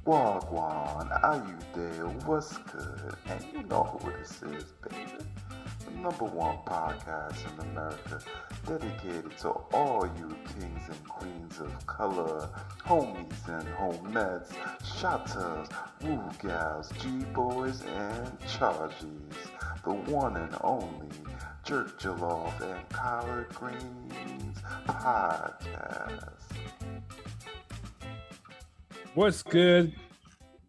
Gwan, are you there? What's good? And you know who this is, baby. The #1 podcast in America, dedicated to all you kings and queens of color, homies and homettes, shotters, woo gals, G-boys, and charges. The one and only Jerk Jollof and Collard Greens podcast. What's good?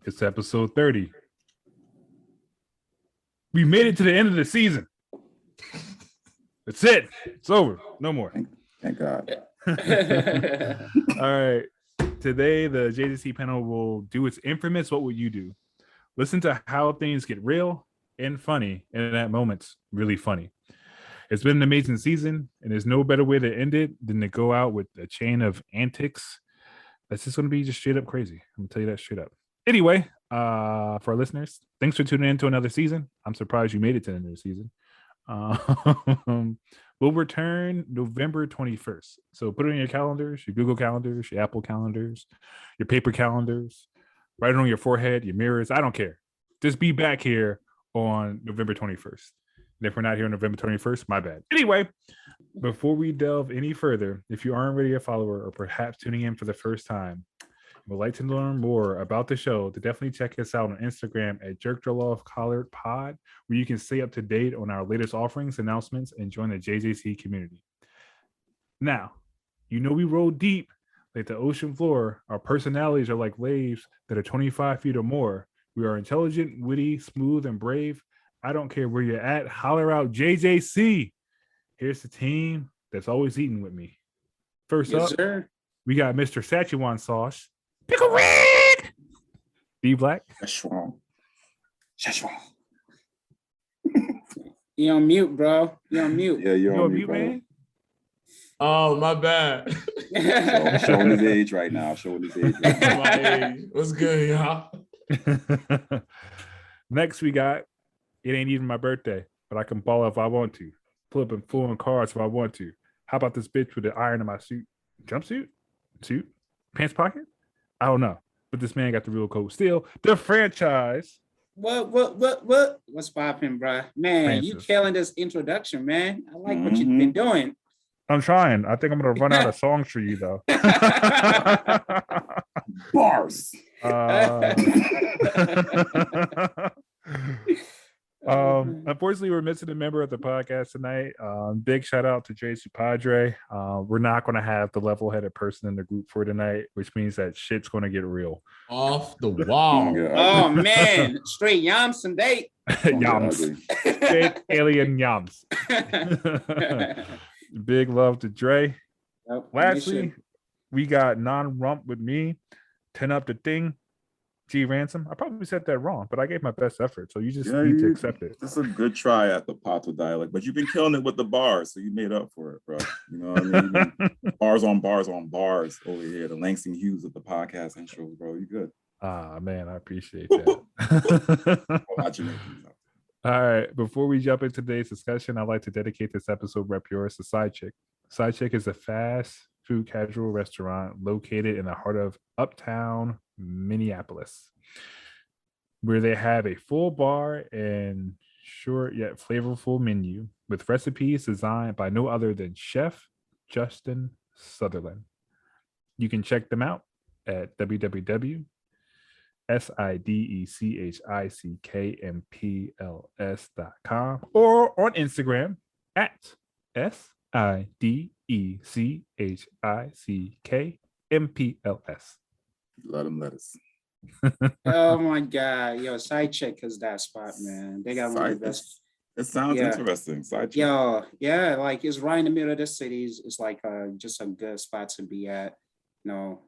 It's episode 30. We made it to the end of the season. That's it. It's over. No more. Thank God. All right. Today, the JJC panel will do its infamous "What Would You Do?" Listen to how things get real and funny, and at moments, really funny. It's been an amazing season, and there's no better way to end it than to go out with a chain of antics. That's just going to be just straight up crazy. I'm going to tell you that straight up. Anyway, for our listeners, thanks for tuning in to another season. I'm surprised you made it to the end of the season. We'll return November 21st. So put it in your calendars, your Google calendars, your Apple calendars, your paper calendars, write it on your forehead, your mirrors. I don't care. Just be back here on November 21st. And if we're not here on November 21st, my bad. Anyway, before we delve any further, if you aren't already a follower or perhaps tuning in for the first time, would like to learn more about the show, to definitely check us out on Instagram at JerkJollof_Pod, where you can stay up to date on our latest offerings, announcements, and join the JJC community. Now, you know we roll deep like the ocean floor. Our personalities are like waves that are 25 feet or more. We are intelligent, witty, smooth, and brave. I don't care where you're at. Holler out JJC. Here's the team that's always eating with me. First up, sir. We got Mr. Szechuan sauce. Pickle Rick! D Black. Szechuan. You on mute, bro. You on mute. Yeah, you're on mute, man. Oh, my bad. Showing his age right now. My age. What's good, y'all? Next, we got, it ain't even my birthday, but I can ball if I want to. Flip and full on cards if I want to. How about this bitch with the iron in my suit? Jumpsuit? Suit? Pants pocket? I don't know. But this man got the real code. Still, the franchise. What? What's popping, bro? Man, Francis. You killing this introduction, man. I like what you've been doing. I'm trying. I think I'm going to run out of songs for you, though. Bars. Unfortunately, we're missing a member of the podcast tonight. Big shout out to JJC Padre. We're not going to have the level-headed person in the group for tonight, which means that shit's going to get real. Off the wall. Oh man, straight yams and date. Yams. Straight alien yams. Big love to Dre. Yep, Lastly, we got non-rump with me. 10 up the thing. G Ransom. I probably said that wrong, but I gave my best effort, so you just need to accept it. It's a good try at the Pato dialect, but you've been killing it with the bars, so you made up for it, bro. You know what I mean? Bars on bars on bars over here. The Langston Hughes of the podcast intros, bro. You good? Ah, man, I appreciate that. All right, before we jump into today's discussion, I'd like to dedicate this episode Rep Yours to Side Chick. Side Chick is a fast food casual restaurant located in the heart of uptown Minneapolis, where they have a full bar and short yet flavorful menu with recipes designed by no other than Chef Justin Sutherland. You can check them out at www.sidechickmpls.com or on Instagram at sidechickmpls. Let us. Oh my god, yo, Side Chick is that spot, man. They got one of the best. It sounds interesting. Side Chick. Yo, yeah, like it's right in the middle of the city. It's like just a good spot to be at. No,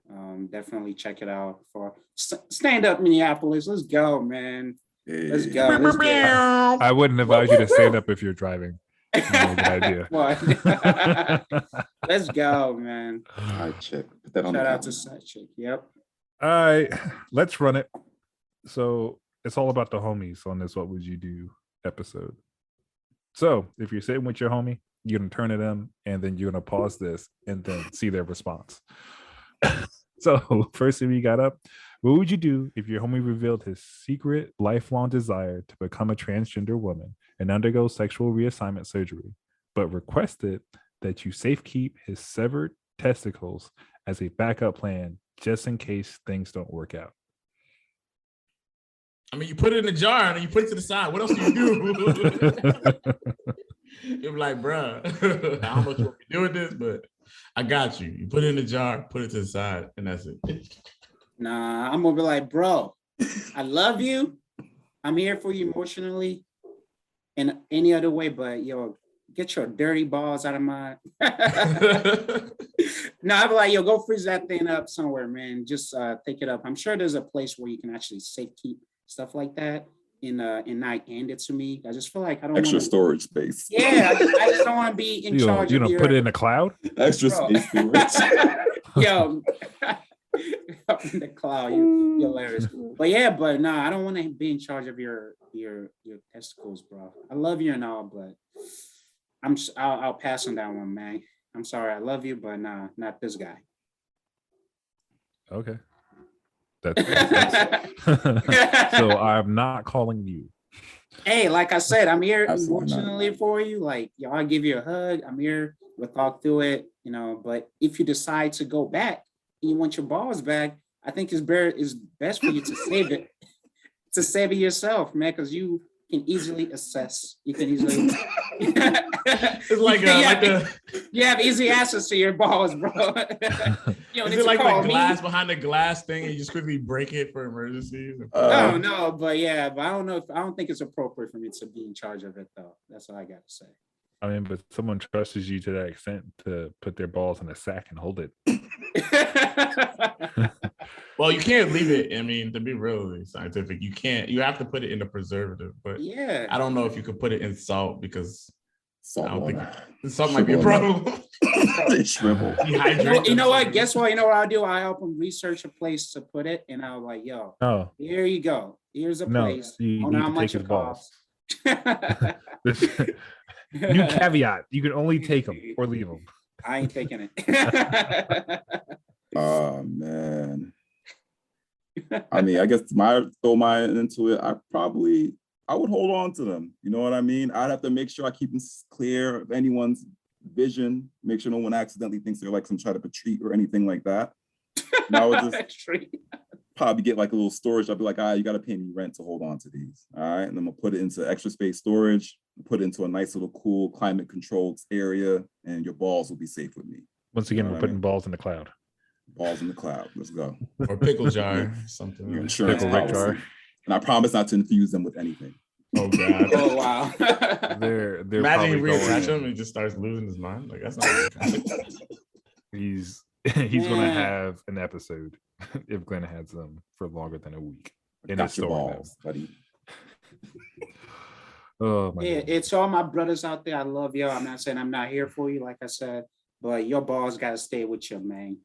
definitely check it out for stand up Minneapolis. Let's go, man. Let's go. Let's go. I wouldn't advise you to stand up if you're driving. No, good idea. Let's go, man. Side Chick. Put that on. Shout out to Side Chick. Yep. All right, let's run it. So it's all about the homies on this What Would You Do episode. So if you're sitting with your homie, you're going to turn to them and then you're going to pause this and then see their response. So first thing we got up, What would you do if your homie revealed his secret lifelong desire to become a transgender woman and undergo sexual reassignment surgery, but requested that you safekeep his severed testicles as a backup plan just in case things don't work out? I mean, you put it in a jar and you put it to the side. What else do you do? You're like, bruh, I don't know what you want me to do with this, but I got you. You put it in a jar, put it to the side, and that's it. Nah, I'm gonna be like, bro, I love you. I'm here for you emotionally in any other way, but yo, get your dirty balls out of my. No, I'd be like, yo, go freeze that thing up somewhere, man. Just take it up. I'm sure there's a place where you can actually safe keep stuff like that and not hand it to me. I just feel like I don't Extra wanna, storage space. Yeah, I just don't want to be in charge You of know, your, put it in the cloud. Extra Bro. space storage. Yo, up in the cloud, you're hilarious. But yeah, but no, I don't want to be in charge of your testicles, bro. I love you and all, but I'll pass on that one, man. I'm sorry, I love you, but nah, not this guy. Okay. That's so I'm not calling you. Hey, like I said, I'm here Absolutely not. emotionally for you. Like, yo, I'll give you a hug. I'm here. We'll talk through it, you know. But if you decide to go back and you want your balls back, I think it's best for you to save it, to save it yourself, man, because you can easily assess. You can easily. It's like you have easy access to your balls, bro. You is it like the glass behind the glass thing and you just quickly break it for emergencies? No, but I don't think it's appropriate for me to be in charge of it though. That's all I gotta say. I mean, but someone trusts you to that extent to put their balls in a sack and hold it. Well, you can't leave it. I mean, to be really scientific, you can't. You have to put it in a preservative. But yeah, I don't know if you could put it in salt because Salt I don't water. think salt might be a problem. They shrivel. you know what? Guess what? You know what I'll do? I help them research a place to put it, and I'll like, yo, No, here you go. Here's a place. you On need how to take much his it balls. costs. New caveat: you can only take them or leave them. I ain't taking it. Oh man. I mean, I guess throw mine into it. I would hold on to them. You know what I mean? I'd have to make sure I keep them clear of anyone's vision. Make sure no one accidentally thinks they're like some type of a treat or anything like that. And I would just probably get like a little storage. I'd be like, you got to pay me rent to hold on to these. All right. And then I'm going to put it into extra space storage, put it into a nice little cool climate controlled area, and your balls will be safe with me. Once again, we're putting balls in the cloud. Balls in the cloud. Let's go. Or pickle jar, something. Your insurance Pickle policy. jar. And I promise not to infuse them with anything. Oh god. Oh wow. They're Imagine he probably reattach going. him and he just starts losing his mind. Like that's not. He's gonna Man. have an episode if Glenn has them for longer than a week. In Got his your story balls, buddy. Oh my Yeah, God. it's all my brothers out there. I love y'all. I'm not saying I'm not here for you, like I said, but your balls gotta stay with you, man.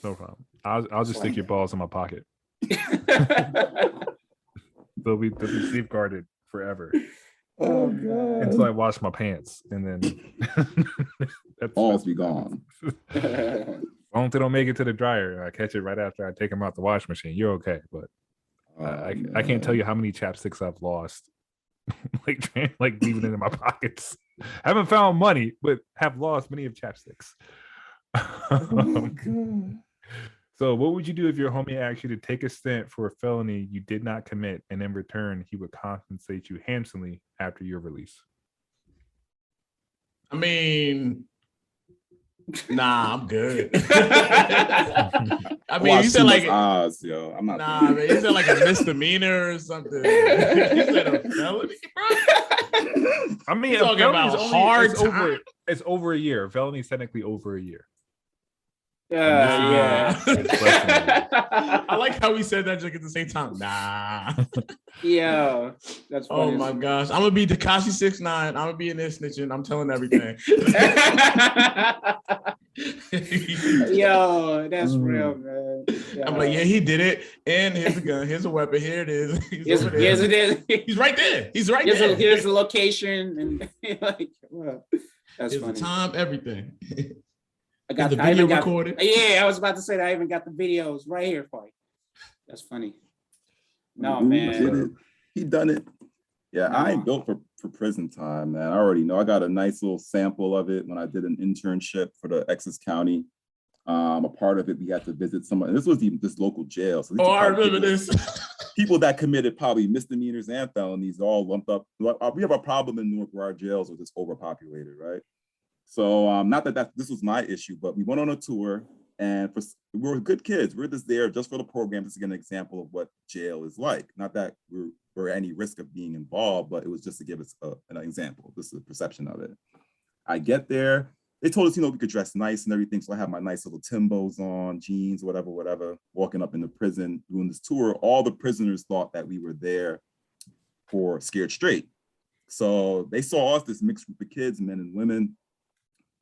No problem. I'll just stick your balls in my pocket. Yeah, They'll be safeguarded forever Oh until I wash my pants, and then Balls be gone. as long as they don't make it to the dryer, I catch it right after I take them out the wash machine. You're okay, but I can't tell you how many chapsticks I've lost, like leaving it in my pockets. Haven't found money, but have lost many of chapsticks. So, what would you do if your homie asked you to take a stint for a felony you did not commit, and in return, he would compensate you handsomely after your release? I mean, nah, I'm good. I mean, Watch you said too like much Oz, yo. I'm not. nah, man, you said like a misdemeanor or something. You said a felony, bro. I mean, You're talking about hard time. It's over a year. Felony's technically over a year. yeah. I like how we said that just at the same time. Nah. Yeah, that's Oh funny. my gosh. I'm gonna be Tekashi 6ix9ine. I'm gonna be in there snitching. I'm telling everything. Yo, that's real, man. I'm like, yeah, he did it. And here's a gun. Here's a weapon. Here it is. He's over there. Yes, it is. He's right there. He's right there. Here's the location, and like, well, that's Here's the funny. time, everything. I got the I even video got- recorded. Yeah, I was about to say that I even got the videos right here for you. That's funny. No, Dude man. did it. He done it. Yeah, I ain't built for prison time, man. I already know. I got a nice little sample of it when I did an internship for the Essex County. A part of it, we had to visit someone. This was even this local jail. So I remember this. People that committed probably misdemeanors and felonies all lumped up. We have a problem in Newark where our jails are just overpopulated, right? So not that this was my issue, but we went on a tour, and we were good kids. We're just there just for the program, just to get an example of what jail is like. Not that we're at any risk of being involved, but it was just to give us an example. This is a perception of it. I get there. They told us, we could dress nice and everything. So I have my nice little Timbos on, jeans, whatever, walking up in the prison, doing this tour. All the prisoners thought that we were there for Scared Straight. So they saw us, this mixed group of kids, men and women.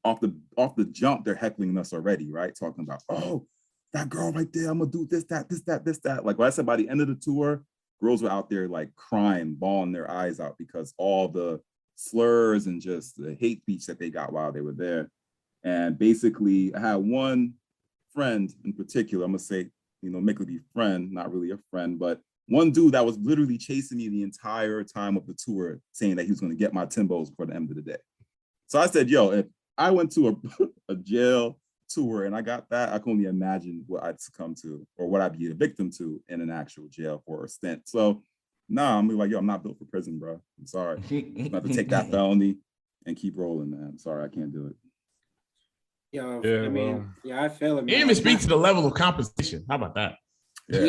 Off the jump, they're heckling us already, right? Talking about, oh, that girl right there, I'm gonna do this, that. Like what I said, by the end of the tour, girls were out there like crying, bawling their eyes out because all the slurs and just the hate speech that they got while they were there. And basically, I had one friend in particular, I'm gonna say, make it be friend, not really a friend, but one dude that was literally chasing me the entire time of the tour, saying that he was gonna get my Timbos before the end of the day. So I said, yo, if I went to a jail tour and I got that, I can only imagine what I'd succumb to or what I'd be a victim to in an actual jail for a stint. So I'm like, yo, I'm not built for prison, bro. I'm sorry. I'm about to take that felony and keep rolling, man. I'm sorry, I can't do it. Yo, I feel it, man. You didn't even speak to the level of compensation. How about that? That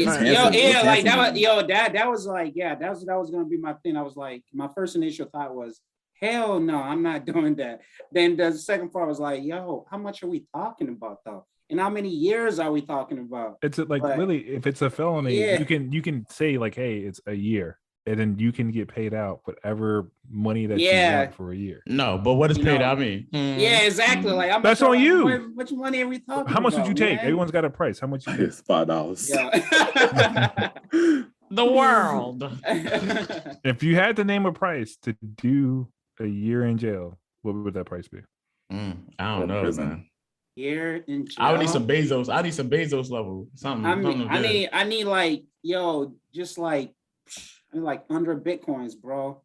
was like, that was gonna be my thing. I was like, my first initial thought was, hell no, I'm not doing that. Then the second part was like, yo, how much are we talking about though? And how many years are we talking about? It's like really, if it's a felony, you can say like, hey, it's a year, and then you can get paid out whatever money that you want for a year. No, but what does paid out mean? Yeah, exactly. Like that's on you. Which money are we talking? How much about, would you take? Man? Everyone's got a price. How much? It's $5. Yeah. The world. If you had to name a price to do a year in jail, what would that price be? I don't know, man. Year in jail. I would need some Bezos. I need some Bezos level. Something. I need like, just like 100 Bitcoins, bro.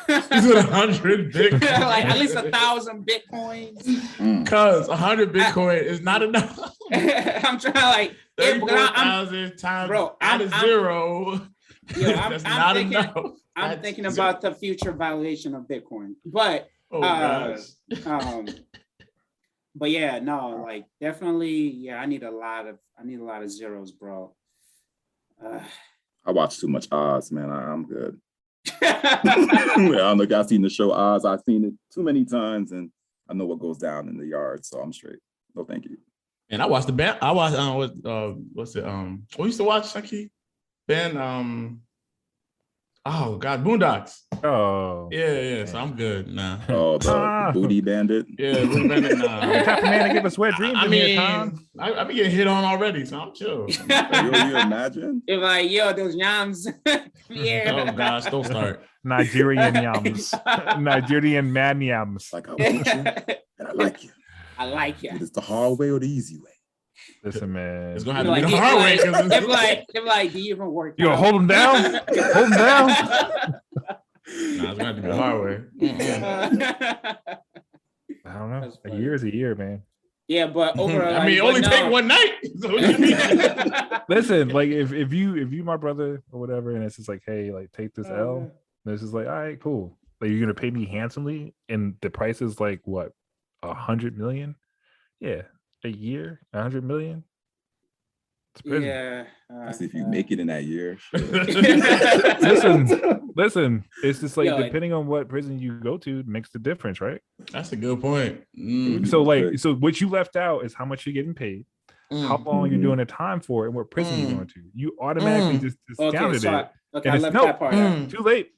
He's with 100 Bitcoin. Like at least 1,000 Bitcoins. Cause 100 Bitcoin is not enough. I'm trying like 34,000 times bro, out of zero. That's not enough. I'm thinking about the future valuation of Bitcoin, but but yeah, no, like definitely, I need a lot of zeros, bro. I watch too much Oz, man. I'm good. I don't know if y'all seen the show Oz. I've seen it too many times, and I know what goes down in the yard, so I'm straight. No, thank you. And I watched the band. I watched what's it? We used to watch Saki Ben. Oh God, Boondocks. Oh yeah. So I'm good now. Oh, the Booty Bandit. Yeah, Booty Bandit. Nah. Type of man to give us wet dreams. I be getting hit on already, so I'm chill. You imagine? If like, those yams. Yeah. Oh gosh, don't start. Nigerian yams. Nigerian man yams. Like I want you, and I like you. I like you. It's the hard way or the easy way. Listen, man. It's gonna have to be the hard way. They're like, do you even work? You gonna hold them down? Hold them down. It's gonna have to be the hard way. I don't know. A year is a year, man. Yeah, but over. Only take one night. So listen, like if you my brother or whatever, and it's just like, hey, like take this L. And it's just like, all right, cool. Like you're gonna pay me handsomely, and the price is like what, 100 million? Yeah. A year, 100 million. Yeah. That's if you make it in that year. Listen. It's just like depending on what prison you go to makes the difference, right? That's a good point. So what you left out is how much you're getting paid, how long you're doing the time for, and what prison you're going to. You automatically just discounted it. Okay, I left that part out. Too late.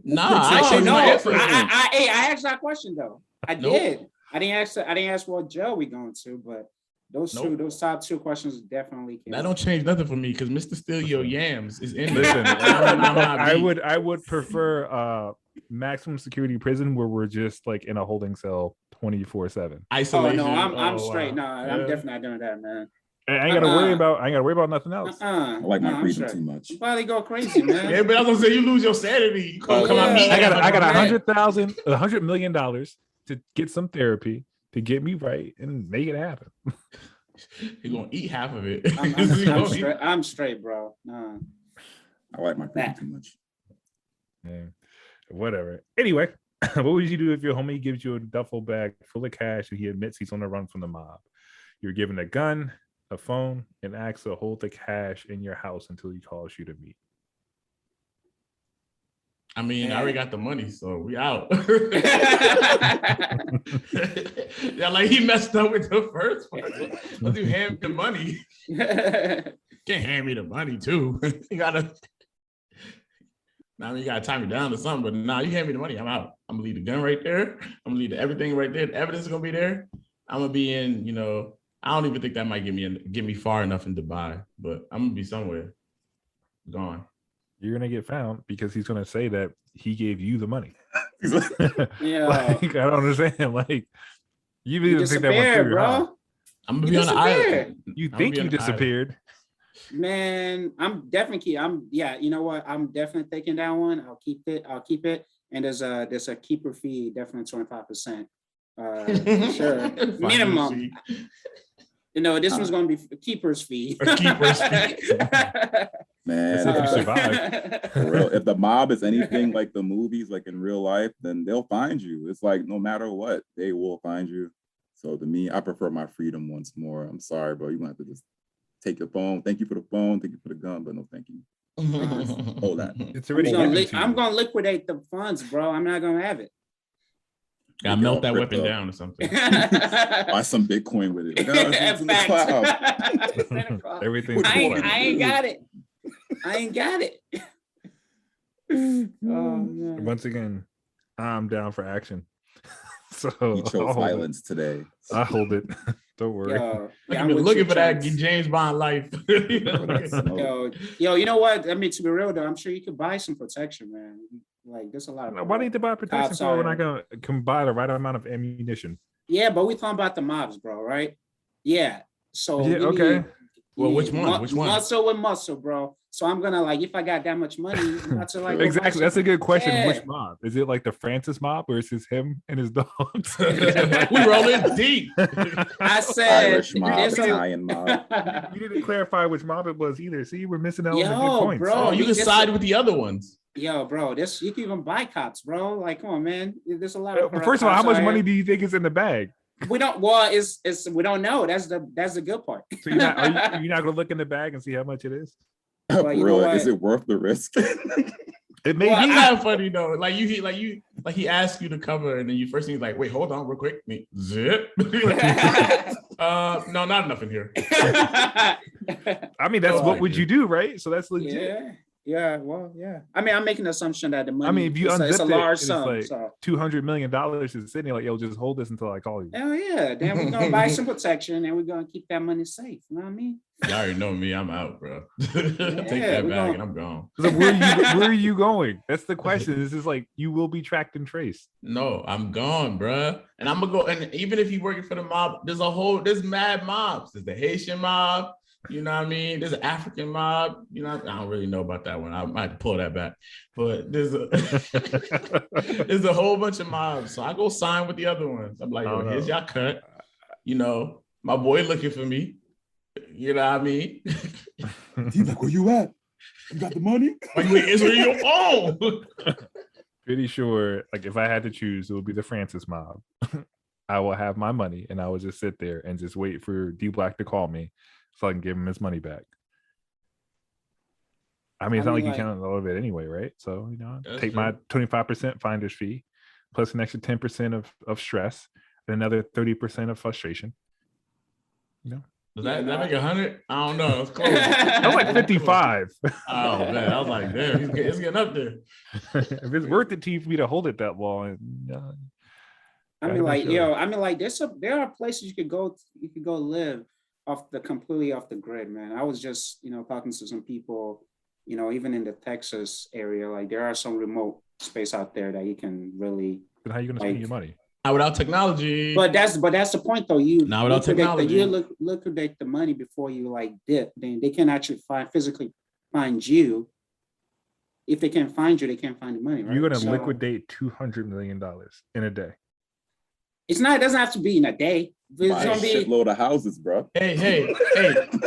Nah, I asked that question though. I did. I didn't ask what jail we going to, but those top two questions definitely came. That don't change nothing for me because Mr. Steal Your Yams is in. Listen, I would prefer maximum security prison where we're just like in a holding cell 24/7. Isolation. Oh no, I'm straight. No, I'm definitely not doing that, man. I ain't gotta worry about nothing else. I like my freedom straight. too much. You probably go crazy, man. Yeah, but I was gonna say you lose your sanity. You come out yeah. I got $100 $100 million to get some therapy to get me right and make it happen. You're gonna eat half of it. I'm straight, bro. Nah. I like my freedom too much. Yeah, whatever. Anyway, what would you do if your homie gives you a duffel bag full of cash and he admits he's on the run from the mob? You're given a gun, a phone, and asks to hold the cash in your house until he calls you to meet. I mean, I already got the money, so we out. Yeah, like he messed up with the first one. Let's do hand me the money. Can't hand me the money too. You gotta. I mean, you gotta tie me down to something. But nah, you hand me the money, I'm out. I'm gonna leave the gun right there. I'm gonna leave everything right there. The evidence is gonna be there. I'm gonna be in. You know, I don't even think that might get me far enough in Dubai, but I'm gonna be somewhere. Gone. You're gonna get found because he's gonna say that he gave you the money. Yeah. Like, I don't understand. Like, you didn't think that one through, bro. huh? I'm gonna be on the island. You think you disappeared? Man, you know what? I'm definitely taking that one. I'll keep it. And there's a keeper fee, definitely 25%. Sure. Minimum. You know, this one's gonna be a keeper's fee. A keeper's fee. Man, if you survive. For real, if the mob is anything like the movies, like in real life, then they'll find you. It's like no matter what, they will find you. So to me, I prefer my freedom once more. I'm sorry, bro. You're gonna have to just take the phone. Thank you for the phone. Thank you for the gun, but no thank you. Hold that. It's already I'm gonna liquidate the funds, bro. I'm not gonna have it. Gotta melt that weapon down or something. Buy some Bitcoin with it. Everything. I ain't got it. I ain't got it. Once again, I'm down for action. So you chose violence today. I hold it. Don't worry. I've been looking for that James Bond life. Yo, you know what? I mean, to be real though, I'm sure you could buy some protection, man. Like there's a lot of. Why do you need to buy protection for when I can buy the right amount of ammunition? Yeah, but we talking about the mobs, bro, right? Yeah. So okay. Well, which one? Which one? Muscle with muscle, bro. So I'm gonna if I got that much money, I'm about to exactly. That's a good question. Yeah. Which mob? Is it like the Francis mob, or is it him and his dogs? We rolling deep. I said Irish mob, Italian mob. You didn't clarify which mob it was either. See, we're missing out on the good points. Bro, you can side with the other ones. Yo, bro, you can even buy cops, bro. Like, come on, man. There's a lot of. First of all, how much money do you think is in the bag? We don't. Well, we don't know. That's the good part. So you're not gonna look in the bag and see how much it is? Really, is it worth the risk? It may be. Kind of funny though. He asks you to cover, and then you first thing like, wait, hold on, real quick. Zip. No, not enough in here. I mean, that's what would you do, right? So that's legit. Yeah. Well, yeah. I mean, I'm making the assumption that the money. I mean, if you unzip it's a large sum, like $200 million is sitting like, yo, just hold this until I call you. Hell yeah. Then we're gonna buy some protection, and we're gonna keep that money safe. You know what I mean? You already know me. I'm out, bro. Take that bag and I'm gone. So where are you going? That's the question. This is like you will be tracked and traced. No, I'm gone, bro. And I'm gonna go. And even if you're working for the mob, there's mad mobs. There's the Haitian mob. You know what I mean? There's an African mob. You know, I don't really know about that one. I might pull that back. But there's a whole bunch of mobs. So I go sign with the other ones. I'm like, here's your cut. You know, my boy looking for me. You know what I mean? He's like, where you at? You got the money? It's where you own. Pretty sure, like if I had to choose, it would be the Francis mob. I will have my money and I will just sit there and just wait for D Black to call me so I can give him his money back. I mean, it's not like you count a little bit anyway, right? So, take my 25% finder's fee plus an extra 10% of stress and another 30% of frustration. Does that make 100? I don't know. It's close. I was like 55. Oh man, I was like, damn, it's getting up there. If it's worth it to you for me to hold it that long, there are places you could go live completely off the grid, man. I was just, talking to some people, even in the Texas area, like there are some remote space out there that you can really. But how are you going to spend your money? Not without technology. But that's the point though. You Not without technology. You liquidate the money before you like dip. Then they can actually physically find you. If they can't find you, they can't find the money, right? You're gonna liquidate $200 million in a day. It doesn't have to be in a day. It's Buy a gonna be shitload of houses, bro. Hey,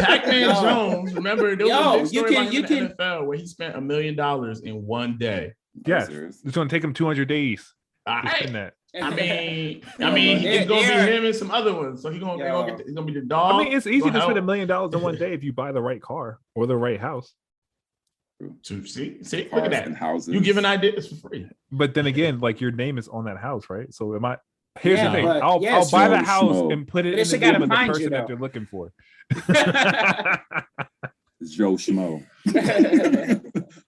Pac-Man No. Jones. Remember, there was a big story about him in can- the NFL where he spent $1 million in one day. Yes, Serious? it's gonna take him 200 days All to spend right. that. I mean, Yeah, it's gonna yeah. be him and some other ones. So it's gonna be the I dog. mean, it's easy to spend $1 help. million in one day if you buy the right car or the right house. See, look Cars at that. and houses. You giving ideas for free. But then again, like your name is on that house, right? So here's Yeah, the thing. but I'll yes, buy the Joe house Schmo. and put it But in it's the gotta name of the find you, person that though. they're looking for. It's Joe Schmo.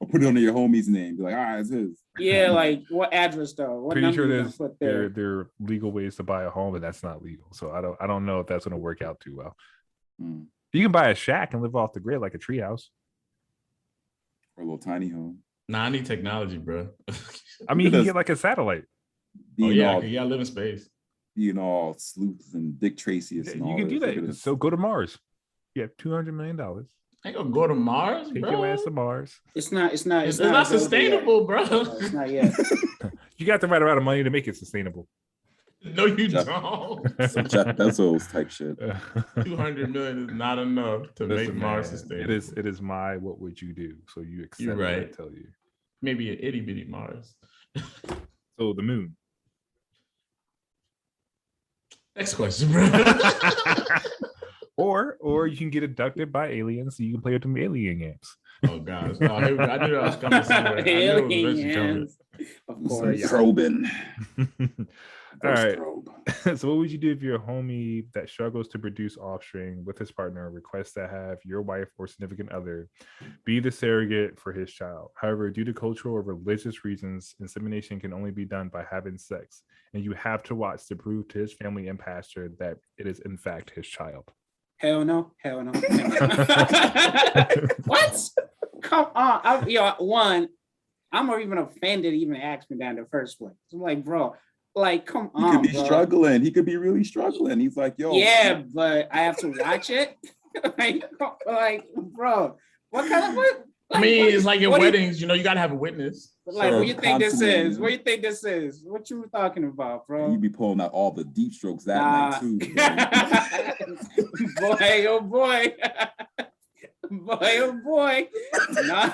Or put it under your homie's name. Be like, all right, it's his. Yeah, like what address though? What Pretty number sure you gonna put there? there are legal ways to buy a home, but that's not legal. So I don't know if that's gonna work out too well. Mm. You can buy a shack and live off the grid like a treehouse. Or a little tiny home. Nah, I need technology, bro. I mean, you can Because- get like a satellite. Being all, you gotta live in space. being all sleuths and Dick Tracy and all You can do this. Look at that. this. So go to Mars. You have $200 million. I ain't gonna go to Mars, Take bro. your ass to Mars. It's not It's not available yet. sustainable, bro. No, it's not yet. You got the right amount of money to make it sustainable. No, you Jeff- don't. Some Jeff Bezos type shit. 200 million is not enough to make Listen, Mars man, sustainable. it is my what would you do? So you accept You're what I right. tell you. Maybe an itty bitty Mars. So the moon. Next question, bro. Or you can get abducted by aliens so you can play with them alien games. Oh gosh. Oh, here we go. I knew that was coming somewhere. I knew it was eventually coming. Aliens. Of course. Probing. All right. Probe. So what would you do if your homie that struggles to produce offspring with his partner requests to have your wife or significant other be the surrogate for his child? However, due to cultural or religious reasons, insemination can only be done by having sex, and you have to watch to prove to his family and pastor that it is in fact his child. Hell no. What? Come on. I'm not even offended to even ask me that in the first place. I'm like, bro, like, come He on. could be bro. struggling. He could be really struggling. He's like, yo. Yeah, but I have to watch it. like, bro, what kind of what? I mean, what- it's like in what do you- weddings, you gotta have a witness. Like, Sure, what you think this constantly, is? What you think this is? What you talking about, bro? You be pulling out all the deep strokes that night too. bro. Boy, oh boy. Boy, oh boy. Nah.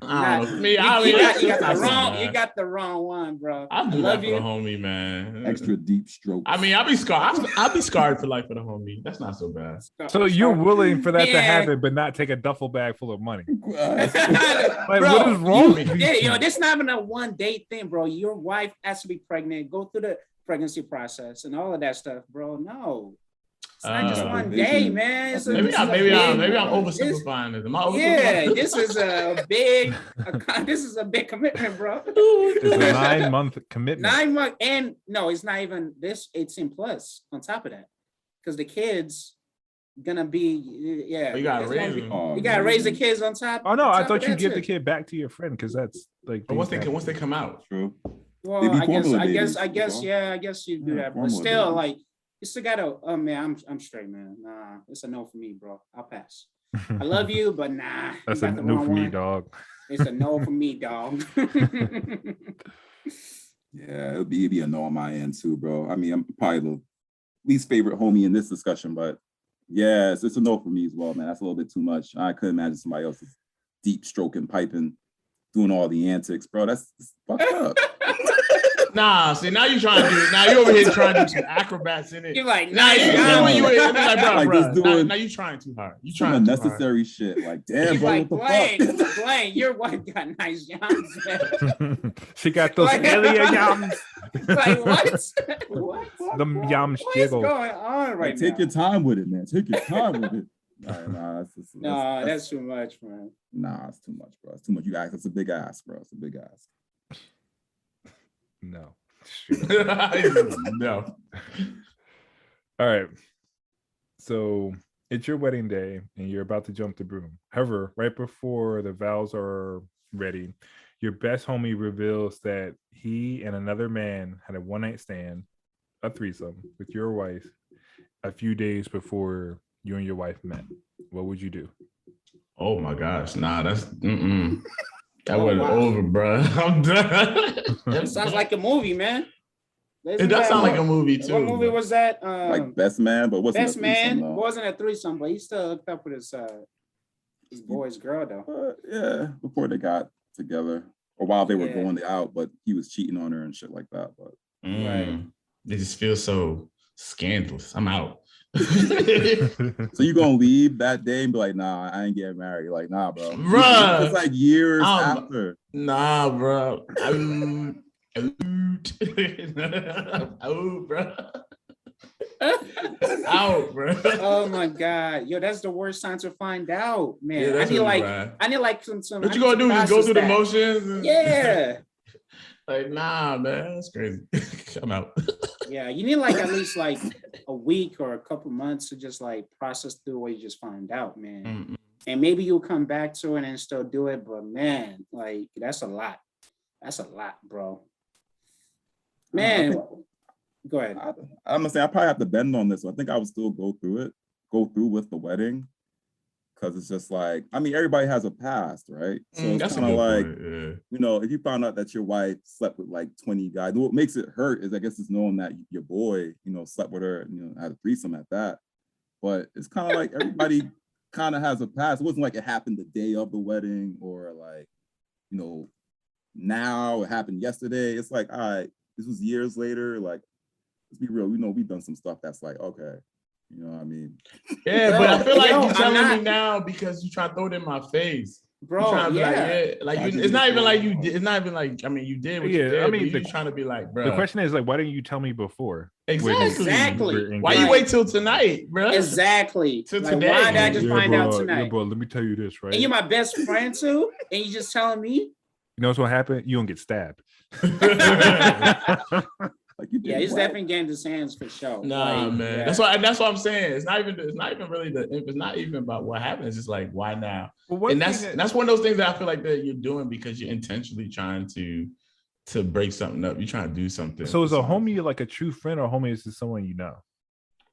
I don't know. Me, You I mean, got that's not so you bad. got the wrong one, bro. I'll do love that for you. the homie, man. Extra deep strokes. I mean, I'll be scarred. I'll be scarred for life for the homie. That's not so bad. So you're willing for that to Yeah. happen, but not take a duffel bag full of money. Like, Bro, what is wrong with you? Yeah, this not even a one date thing, bro. Your wife has to be pregnant, go through the pregnancy process and all of that stuff, bro. No, it's not just one day, man. It's Maybe this I'm is a big- oversimplifying this. Am I oversimplifying? Yeah, this is a big commitment, bro. It's a 9-month commitment. 9 months, and no, it's not even this 18 plus on top of that, because the kids gonna be You gotta raise them. You gotta raise the kids on top. Oh no, on I top thought of you that give the too. kid back to your friend because that's like. But once they come out, True. Well, They be I formula babies, guess, that's all. I guess you do Yeah, that, but formula still, babies. like, you still gotta. Oh man, I'm straight, man. Nah, it's a no for me, bro. I'll pass. I love you, but nah. That's you a got the no wrong for me, one. dog. It's a no for me, dog. Yeah, it'd be a no on my end too, bro. I mean, I'm probably the least favorite homie in this discussion, but yeah, it's a no for me as well, man. That's a little bit too much. I couldn't imagine somebody else's deep stroking, piping, doing all the antics, bro. That's fucked up. nah. See, now you trying to do. Now you over here trying to do some acrobats in it. You're like, Nah, nice, you Yeah. know when you like, bro, Like bro. just doing- Now you trying too hard. You Some trying too hard. unnecessary shit. Like, damn, You're bro, like, what the fuck? Blaine, your wife got nice yams, man. She got those Like- alien yams. Like, what? What? Them yams What is jiggle. going on right Like, take now? your time with it, man. Take your time with it. Nah, that's just, No, that's too much, man. nah, it's too much, bro. It's too much. You ask. It's a big ass, bro. It's a big ass. No. No. All right. So it's your wedding day and you're about to jump the broom. However, right before the vows are ready, Your best homie reveals that he and another man had a one-night stand, a threesome with your wife a few days before you and your wife met. What would you do? Oh my gosh, nah, that's that Oh, went wow. over, bro. I'm done. It sounds like a movie, man. It does sound like a movie too. What movie was that? Like Best Man, but wasn't Best a threesome, Man though. wasn't a threesome, but he still hooked up with his boy's girl though. Yeah, before they got together, or while they were Yeah. going out, but he was cheating on her and shit like that. But Right. They just feel so scandalous. I'm out. so you gonna leave that day and be like, nah, I ain't getting married. Like, nah, bro. Bruh. It's like years after. Nah, bro. Bro. Out, bro. Oh my god, yo, that's the worst time to find out, man. Yeah, I that's need really like, bad. I need like some. What I you need gonna to do? Just go process through the that. motions? And- Yeah, Like, nah, man, that's crazy. I'm out. yeah. You need like at least like a week or a couple months to just like process through what you just find out, man. Mm-mm. And maybe you'll come back to it and still do it, but man, like that's a lot. That's a lot, bro. Man, go ahead. I'm gonna say I probably have to bend on this one. I think I would still go through with the wedding, because it's just like, I mean, everybody has a past, right? So it's That's a kind of good like, point. Yeah. you know, if you found out that your wife slept with like 20 guys, what makes it hurt is, I guess, it's knowing that your boy, you know, slept with her, you know, had a threesome at that. But it's kind of like everybody kind of has a past. It wasn't like it happened the day of the wedding, or like, you know, now it happened yesterday. It's like, all right, this was years later. Like, let's be real, you know, we've done some stuff that's like, okay, you know what I mean? Yeah, but I feel like Yo, you're I'm telling not- me now because you try to throw it in my face. You Bro, trying to be like, yeah. yeah, like I you, give it's you not the even like you floor. did. It's not even like, I mean, you did what Yeah, you did. I But mean, you're the- trying to be like, bro. The question is like, why didn't you tell me before? Exactly. Exactly. Why you Right. wait till tonight, bro? Exactly. Till Like, today. why did I just Yeah, find bro, out Yeah, tonight? bro, let me tell you this, right? And you're my best friend too, and you just telling me? You know what's gonna happen? You don't get stabbed. Like, you Yeah, did he's what? definitely getting his hands for sure. Nah, Like, man. yeah. That's what I'm saying. It's not even really it's not even about what happened. It's just like, why now? Well, one And thing that's one of those things that I feel like that you're doing because you're intentionally trying to break something up. You're trying to do something. So is a homie like a true friend, or homie is just someone you know?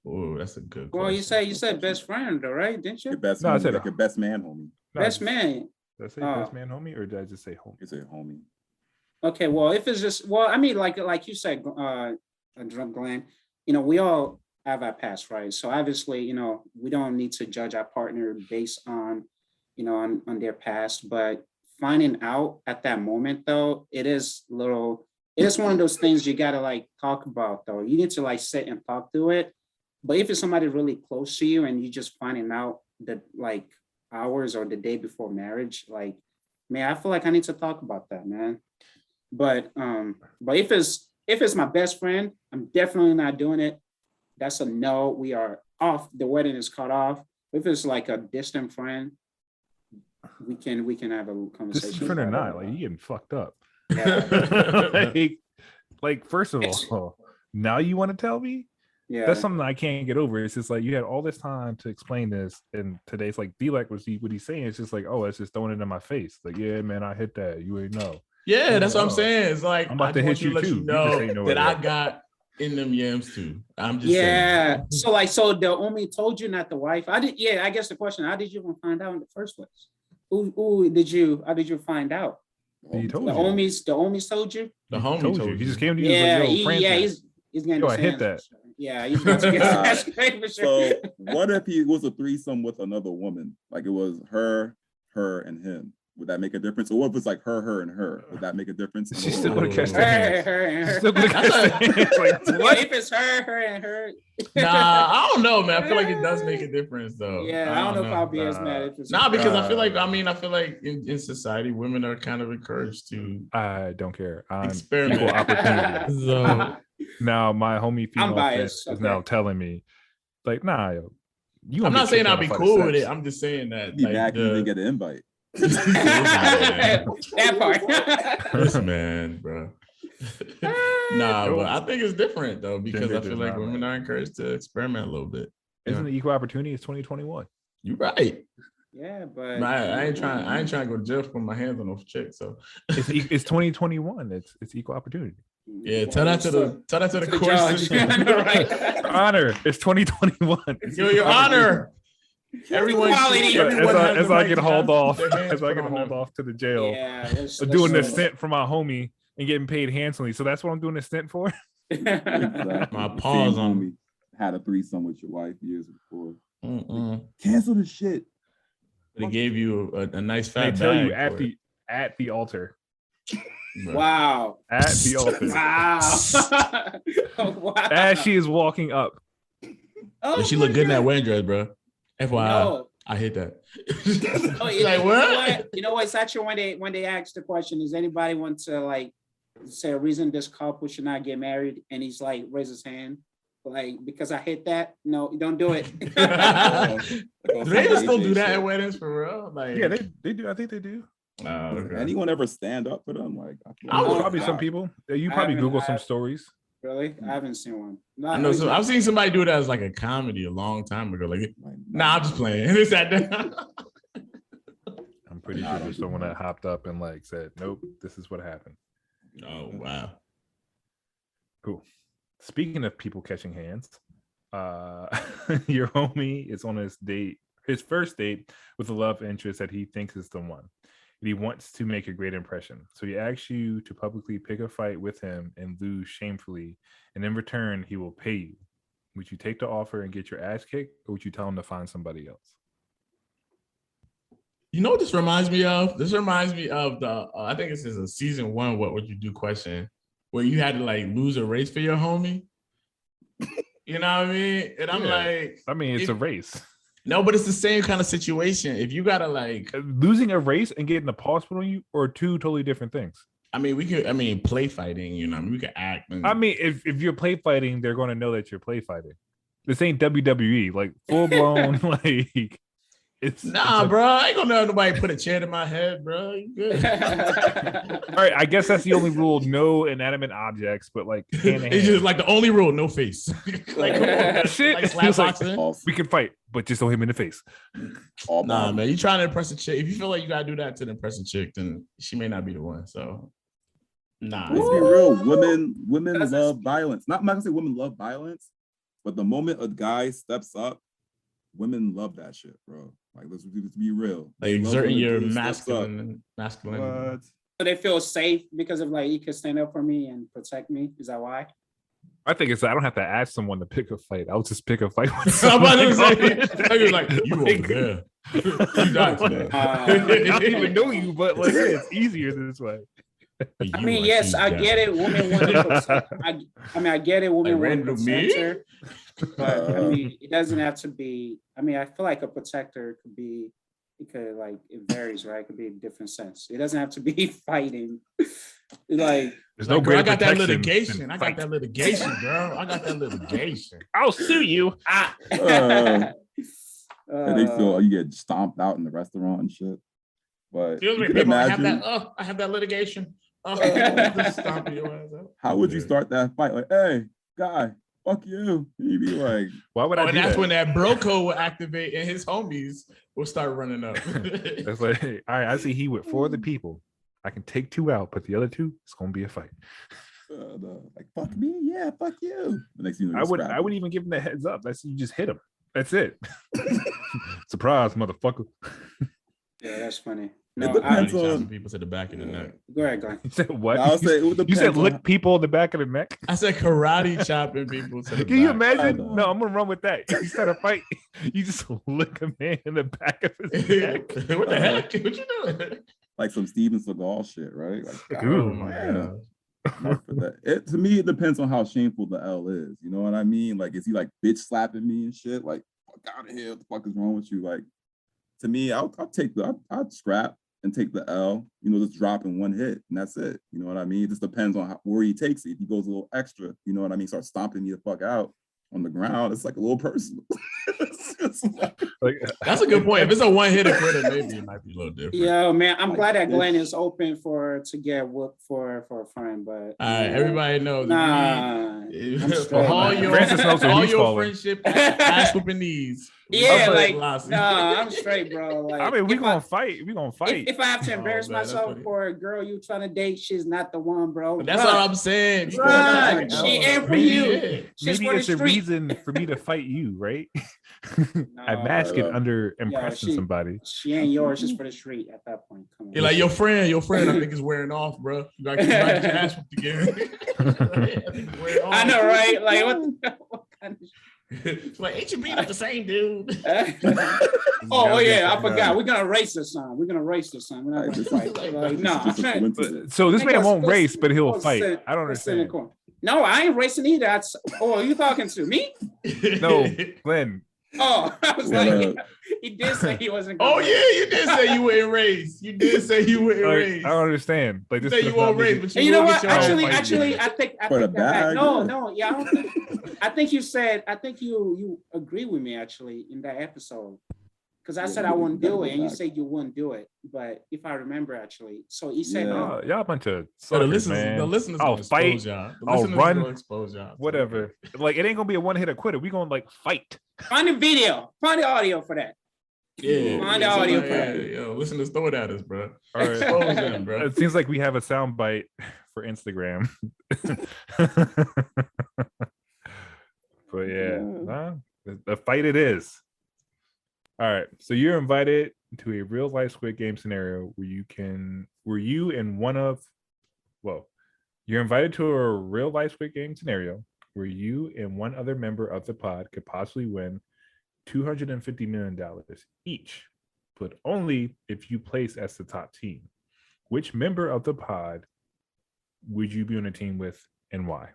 Oh, that's a good Well, question. you said best friend though, right? Didn't you? Your best No, I homie, said like your best man, homie. No, Best did man. I say Oh. best man homie, or did I just say homie? You say homie. Okay, well, if it's just I mean, like you said, Glenn, you know, we all have our past, right? So obviously, you know, we don't need to judge our partner based on, you know, on their past, but finding out at that moment though, it is one of those things you gotta like talk about though. You need to like sit and talk through it. But if it's somebody really close to you and you just finding out that like hours or the day before marriage, like, man, I feel like I need to talk about that, man. But if it's my best friend, I'm definitely not doing it. That's a no. We are off. The wedding is cut off. If it's like a distant friend, we can have a conversation. Distant friend or about not, it. like you getting fucked up. Yeah. like, first of all, now you want to tell me? Yeah. That's something I can't get over. It's just like you had all this time to explain this, and today's like D-Like what he's saying. It's just like, oh, it's just throwing it in my face. Like, yeah, man, I hit that. You already know. Yeah, that's what I'm saying. It's like I'm about to hit you let too. you You just know ain't know that it I yet. got in them yams too. I'm just Yeah. saying. So the homie told you, not the wife. I guess the question, how did you even find out in the first place? How did you find out? He Homie. told The you. homies told you? The homie told you. He just came to you. Yeah, and was like, Yo, Francis. he's getting Yo, his I hit hands that. for sure. Yeah, he's going to get his hands for sure. So what if he was a threesome with another woman? Like it was her, and him. Would that make a difference? Or what if it's like her, and her? Would that make a difference? She's still gonna catch the Her, hands. her, and She's her. still gonna catch the hands. Like, What what? if it's her, and her? Nah, I don't know, man. I feel like it does make a difference, though. Yeah, I don't know if I'll be as mad if it's Nah, because I feel like Uh, in society, women are kind of encouraged to I don't care. I'm experiment. equal opportunity. So Now my homie female biased, friend is okay. now telling me, like, nah, yo, you. I'm gonna not get saying kicked I'll out be of fight cool of with it. sex. I'm just saying that. Be back and didn't get an invite. that part. This man, bro. Nah, Yo. but I think it's different though because Gender I feel does like not women matter. are encouraged to experiment a little bit. Isn't it equal opportunity? It's 2021. You're right. Yeah, but I ain't trying to go to jail for my hands on no chick. So It's 2021. It's equal opportunity. yeah, tell that to the court judge. system. Right. Honor. It's 2021. Your honor. Everyone, Equality. As I get hauled off to the jail, Yeah, doing the stint for my homie and getting paid handsomely. So that's what I'm doing the stint for. Exactly. My The paws same on homie had a threesome with your wife years before. Mm-mm. Cancel the shit. But he gave you a nice They fat tell bag you for at the altar. Bro. Wow. At the altar. Wow. Oh, wow. As she is walking up. Oh, But she my looked good in that God. wedding dress, bro. FYI, No. I hate that. Oh, Like, what? You know what? It's actually when they asked the question, does anybody want to like say a reason this couple should not get married? And he's like, raise his hand. Like, because I hit that. No, don't do it. Do they even still do that at weddings for real? Like, Yeah, they do. I think they do. oh, okay. Anyone ever stand up for them? Like, Probably some people. You probably Google some stories. Really? I haven't seen one. I know. So I've seen somebody do that as like a comedy a long time ago. Like, nah, I'm just playing. It's that. I'm pretty sure there's someone that hopped up and like said, "Nope, this is what happened." Oh wow. Cool. Speaking of people catching hands, your homie is on his first date with a love interest that he thinks is the one. And he wants to make a great impression. So he asks you to publicly pick a fight with him and lose shamefully. And in return, he will pay you. Would you take the offer and get your ass kicked, or would you tell him to find somebody else? You know what this reminds me of? This reminds me of the I think this is a season 1 what would you do question where you had to like lose a race for your homie. You know what I mean? And I'm like, I mean, it's a race. No, but it's the same kind of situation. If you gotta like losing a race and getting a pause put on you are two totally different things. I mean, play fighting, you know, we could act. I mean, if you're play fighting, they're going to know that you're play fighting. This ain't WWE, like full blown, like it's bro. I ain't gonna know nobody put a chair to my head, bro. You good? All right, I guess that's the only rule: no inanimate objects, but like hand it's just like the only rule: no face. Like, come on, shit. Like slap boxing. We can fight, but just don't hit him in the face. Nah, man, you trying to impress a chick. If you feel like you gotta do that to impress a chick, then she may not be the one. So, nah. Let's be real. Women love violence. I'm not gonna say women love violence, but the moment a guy steps up, women love that shit, bro. Like, let's be real. Like exerting your masculine. So they feel safe because of like, you can stand up for me and protect me. Is that why? I think it's I don't have to ask someone to pick a fight. I'll just pick a fight with I'm about to someone. say, like you over there. You died today. I don't even know you, but like it's easier this way. I mean, yes, I get it. Women want to protect. I get it. Women want to protect her. But I mean, it doesn't have to be. I mean, I feel like a protector could be. It could like it varies, right? It could be a different sense. It doesn't have to be fighting. Like there's no girl, I got that litigation. I got that litigation, girl. I got that litigation. I'll sue you. And they feel you get stomped out in the restaurant and shit. But excuse me, people, I have that litigation. Just stomping your ass out. How would you start that fight? Like, hey, guy, fuck you. You'd be like, why would I do and that's that? when that bro code will activate and his homies will start running up. It's like, hey, all right, I see he with 4 other people. I can take 2 out, but the other 2, it's gonna be a fight. like, fuck me, yeah, fuck you. The next thing I wouldn't even give him the heads up. That's you just hit him. That's it. Surprise, motherfucker. Yeah, that's funny. No, it depends on people to the back of the neck. Go ahead, Glenn. You said what? I'll say you said lick people in the back of the neck. I said karate chopping people to the Can you back. imagine? No, I'm gonna run with that. You start a fight, you just lick a man in the back of his neck. What the heck? What you doing? Like some Steven Seagal shit, right? Like, oh my god. To me, it depends on how shameful the L is. You know what I mean? Like, is he like bitch slapping me and shit? Like, fuck out of here! What the fuck is wrong with you? Like, to me, I'd scrap and take the L. You know, just drop in one hit, and that's it. You know what I mean? It just depends on where he takes it. If he goes a little extra, you know what I mean? Start stomping me the fuck out on the ground. It's like a little personal. That's a good point. If it's a one-hitter quitter, maybe it might be a little different. Yeah, man, I'm glad that Glenn is open to get whooped for a friend, but all right, everybody knows. Nah, for all your Francis knows what he's your calling. friendship ass whooping knees. Yeah, Also, like philosophy. no, I'm straight, bro. Like I mean, we if gonna fight. We gonna fight. If I have to Oh, embarrass man, that's myself funny. for a girl you trying to date, she's not the one, bro. That's Run. all I'm saying. You Run. can't- She oh, ain't for maybe- you. yeah. She's Maybe for it's the a street. reason for me to fight you, right? I No. mask it Right. under impressing she- somebody. She ain't yours, just for the street at that point. Come on. You're like your friend. I think is wearing off, bro. You got your ass whooped again. I think it's wearing off. I know, right? Like what kind of It's like, ain't you beating up the same dude? Oh yeah, I Yeah. forgot. We're gonna race this son. We're not Like, gonna this fight. is- Like, no. this is a coincidence. So this I think man that's won't supposed race, to- but he'll supposed to fight. sit- I don't sit in the understand. corner. No, I ain't racing either. Oh, you talking to me? No, Glenn. Oh, I was Well, like, he did say he wasn't. Oh gonna yeah, you did say you wouldn't race. You did say you wouldn't Like, race. I don't understand. Like You this say you does not won't make race, it- but And you know will what? get your own Actually, fight. I think For that the back. bag, No, yeah. no, yeah. I don't think, I think you said. I think you agree with me actually in that episode because I Yeah, said you I gotta wouldn't go do it, and you back. said you wouldn't do it. But if I remember actually, so you said Yeah. no. Y'all a bunch of So the suckers, listeners, man. the listeners I'll gonna expose fight. y'all. The I'll listeners run. gonna expose y'all. Whatever. Like it ain't gonna be a one-hitter quitter. We gonna like fight. Find the video. Find the audio for that. Yeah, Find the yeah, audio yeah, for that. yeah, yo, listeners, throw it at us, bro. All right. Expose them, bro. It seems like we have a sound bite for Instagram. But yeah, nah, the fight it is. All right. So you're invited to a real life Squid Game scenario you're invited to a real life Squid Game scenario where you and one other member of the pod could possibly win $250 million each, but only if you place as the top team. Which member of the pod would you be on a team with and why?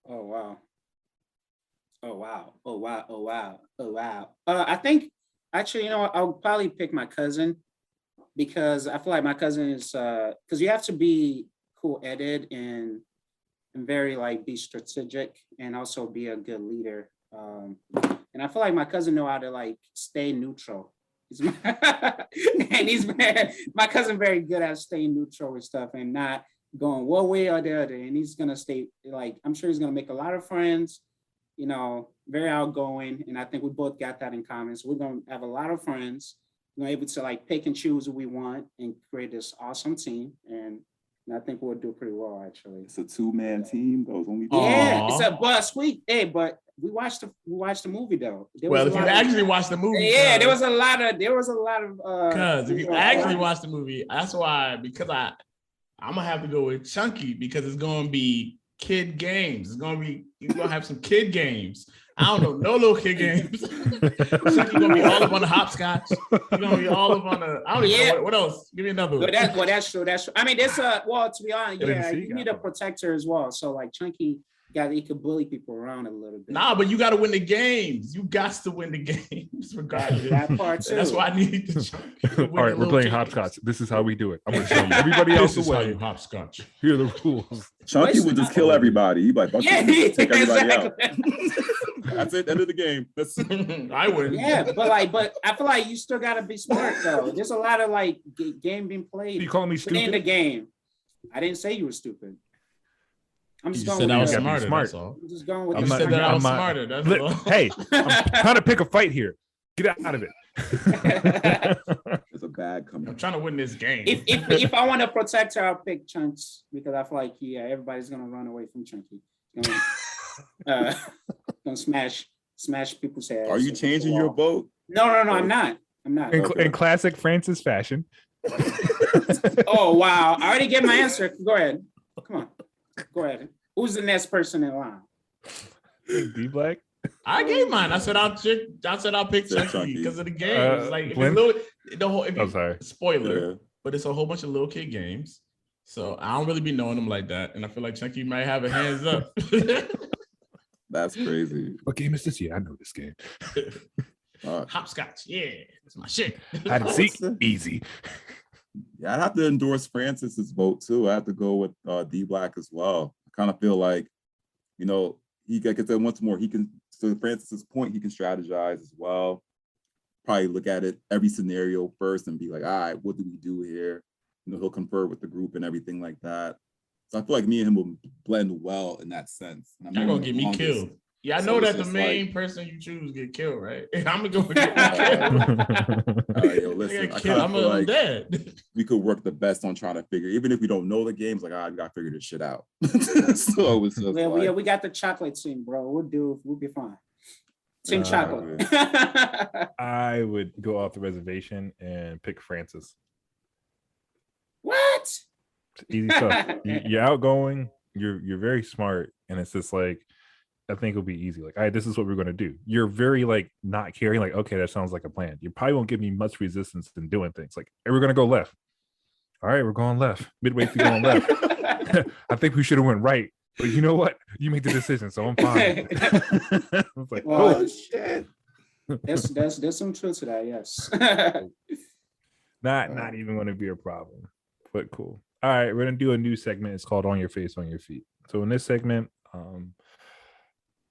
Oh wow. Oh wow. Oh wow. Oh wow. Oh wow. I think actually, you know what? I'll probably pick my cousin because I feel like my cousin is because you have to be cool-headed and very like be strategic and also be a good leader. And I feel like my cousin know how to like stay neutral. My cousin very good at staying neutral with stuff and not going one way or the other. And he's gonna stay like I'm sure he's gonna make a lot of friends. You know, very outgoing, and I think we both got that in common. So we're gonna have a lot of friends. We're able to like pick and choose what we want and create this awesome team. And I think we'll do pretty well actually. It's a two-man team. Those only. Yeah, Aw. it's a but sweet. Hey, but we watched the movie though. There was Well, a if you lot of- actually watch the movie, yeah, there was a lot of because if you actually watch the movie, that's why because I'm gonna have to go with Chunky because it's gonna be kid games. You're gonna have some kid games. I don't know, no little kid games. Chunky gonna be all up on the hopscotch. You're gonna be all up on the. I don't even know what else. Give me another one. That's true. That's true. I mean, there's well, to be honest, I didn't yeah, see you that need a one. protector as well. So like Chunky he could bully people around a little bit. Nah, but you got to win the games. You got to win the games regardless. That part too. That's why I need the Chunky. to All win right, the we're little playing games. hopscotch. This is how we do it. I'm gonna show you. Everybody else This is how away. you hopscotch. Here are the rules. Chunky would just kill everybody. He'd be like, fuck Yeah, you, take everybody out. exactly. That's it. End of the game. That's I wouldn't. Yeah, but I feel like you still gotta be smart though. There's a lot of like game being played You calling me within the stupid? game. I didn't say you were stupid. I'm You just going said I with was You gotta be smarter. smart. That's all. I'm just going with I'm You not- said that I I'm was not- smarter. That's Look, all. hey, I'm trying to pick a fight here. Get out of it. there's a bag coming. I'm trying to win this game. if I want to protect her, I'll pick Chunks because I feel like everybody's gonna run away from Chunky. Gonna smash people's heads. Are you changing your vote? No, I'm not. I'm not. In classic Francis fashion. Oh wow! I already gave my answer. Go ahead. Come on. Go ahead. Who's the next person in line? D Black. I gave mine. I said I'll pick Said Chucky Chunky. because of the game. It's like if Glenn? it's little, the whole. If I'm you, sorry. spoiler, Yeah. but it's a whole bunch of little kid games. So I don't really be knowing them like that, and I feel like Chunky might have a hands up. That's crazy. What game is this? Yeah, I know this game. Hopscotch, yeah, that's my shit. Hide and seek, easy. Yeah, I'd have to endorse Francis's vote too. I have to go with D Black as well. I kind of feel like, he gets that once more. He can, to Francis's point, he can strategize as well. Probably look at it every scenario first and be like, all right, what do we do here? He'll confer with the group and everything like that. So I feel like me and him will blend well in that sense. And I'm Y'all gonna the get me longest. killed. Yeah, I So know it's that the just main like- person you choose get killed, right? I'm gonna go get killed. All right, yo, listen, I kind of feel I'm like dead. we could work the best on trying to figure, even if we don't know the games, like, we gotta figure this shit out. So it's just Yeah, like, we got the chocolate team, bro. We'll be fine. Team Nah, chocolate. I would go off the reservation and pick Francis. What? It's easy stuff. You're outgoing. You're very smart, and it's just like I think it'll be easy. Like, all right, this is what we're gonna do. You're very like not caring. Like, okay, that sounds like a plan. You probably won't give me much resistance in doing things. Like, hey, we're gonna go left. All right, we're going left. Midway through going left. I think we should have went right. But you know what? You make the decision, so I'm fine. It's like, Well, oh, shit. there's some truth to that, yes. not even going to be a problem, but cool. All right, we're gonna do a new segment. It's called "On Your Face, on Your Feet." So in this segment,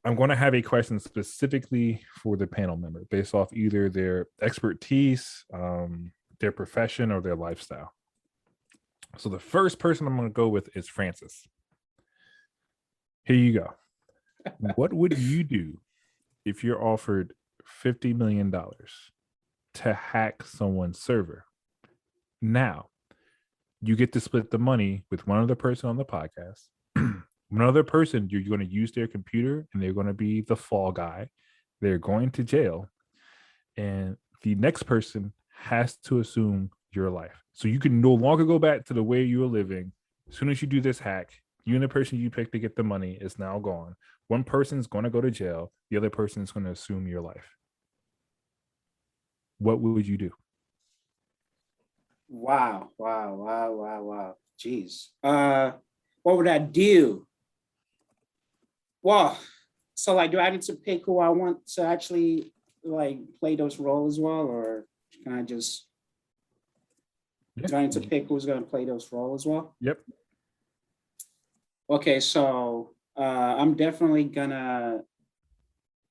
I'm going to have a question specifically for the panel member, based off either their expertise, their profession, or their lifestyle. So the first person I'm going to go with is Francis. Here you go. What would you do if you're offered $50 million to hack someone's server? Now, you get to split the money with one other person on the podcast. One other person, you're going to use their computer and they're going to be the fall guy. They're going to jail. And the next person has to assume your life. So you can no longer go back to the way you were living. As soon as you do this hack, you and the person you picked to get the money is now gone. One person's going to go to jail. The other person is going to assume your life. What would you do? Wow. Jeez. What would I do? Well, so like, do I need to pick who I want to actually like play those roles as well, or can I just do I need to pick who's going to play those roles as well? Yep. Okay, so I'm definitely gonna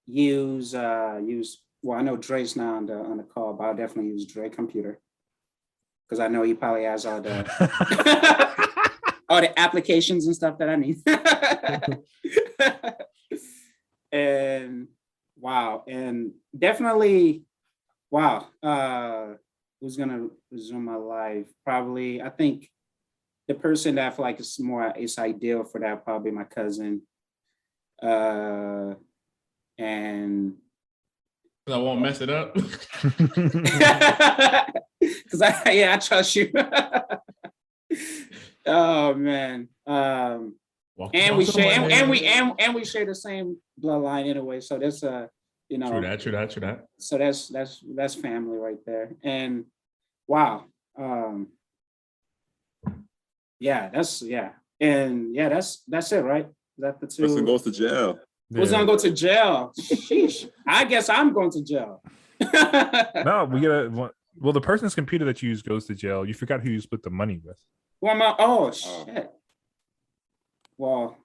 use well, I know Dre's not on the call, but I'll definitely use Dre computer because I know he probably has all the all the applications and stuff that I need. And wow, and definitely wow. Who's gonna resume my life? Probably, I think the person that I feel like is ideal for that, probably my cousin. And I won't mess it up. because I trust you. Oh man. And we share and we share the same bloodline anyway. So that's you know, True that. so that's family right there. And wow. That's it, right? Is that the two? Person goes to jail. Who's gonna go to jail? Sheesh. I guess I'm going to jail. No, we gotta. Well, the person's computer that you use goes to jail. You forgot who you split the money with. Who am I? Oh shit. Well,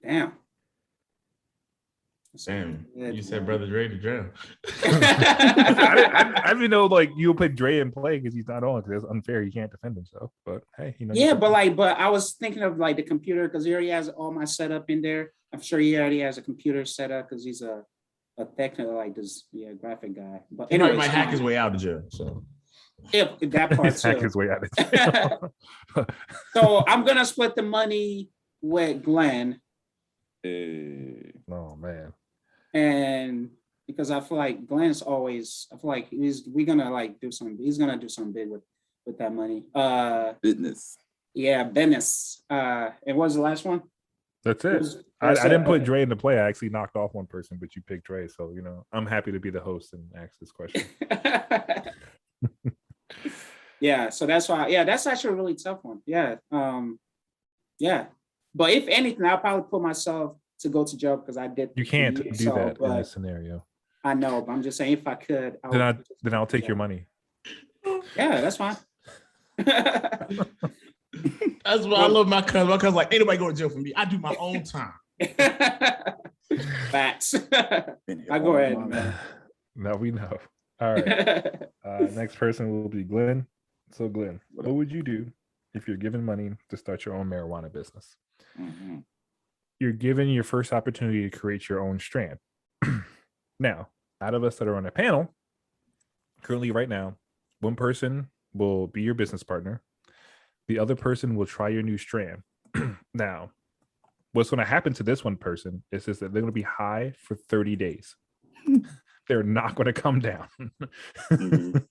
damn. Damn, you said Brother Dre to jail. I didn't know like you'll put Dre in play because he's not on because it's unfair. He can't defend himself. But hey, you know. Yeah, but I was thinking of like the computer because he already has all my setup in there. I'm sure he already has a computer set up because he's a technical like this graphic guy. But He anyway, might hack his way out of jail. So yeah, that part hack too. his way out of jail. So I'm gonna split the money with Glenn. Oh man. And because I feel like Glenn's always, I feel like he's gonna do something big with that money. Business. Yeah, business. And what was the last one? That's it. I didn't put Dre into play. I actually knocked off one person, but you picked Dre. So, you know, I'm happy to be the host and ask this question. Yeah, so that's why, that's actually a really tough one. Yeah. Yeah. But if anything, I'll probably put myself to go to jail because I did. You can't do that in this scenario. I know, but I'm just saying if I could. Then I'll take your money. Yeah, that's fine. that's why I love my cousin. My cousin's like, ain't nobody going to jail for me. I do my own time. Facts. I go ahead, man. Now we know. All right. Next person will be Glenn. So Glenn, what would you do if you're given money to start your own marijuana business? Mm-hmm. you're given your first opportunity to create your own strand. Now, out of us that are on a panel, currently right now, one person will be your business partner. The other person will try your new strand. Now, what's going to happen to this one person is that they're going to be high for 30 days. They're not going to come down. Mhm.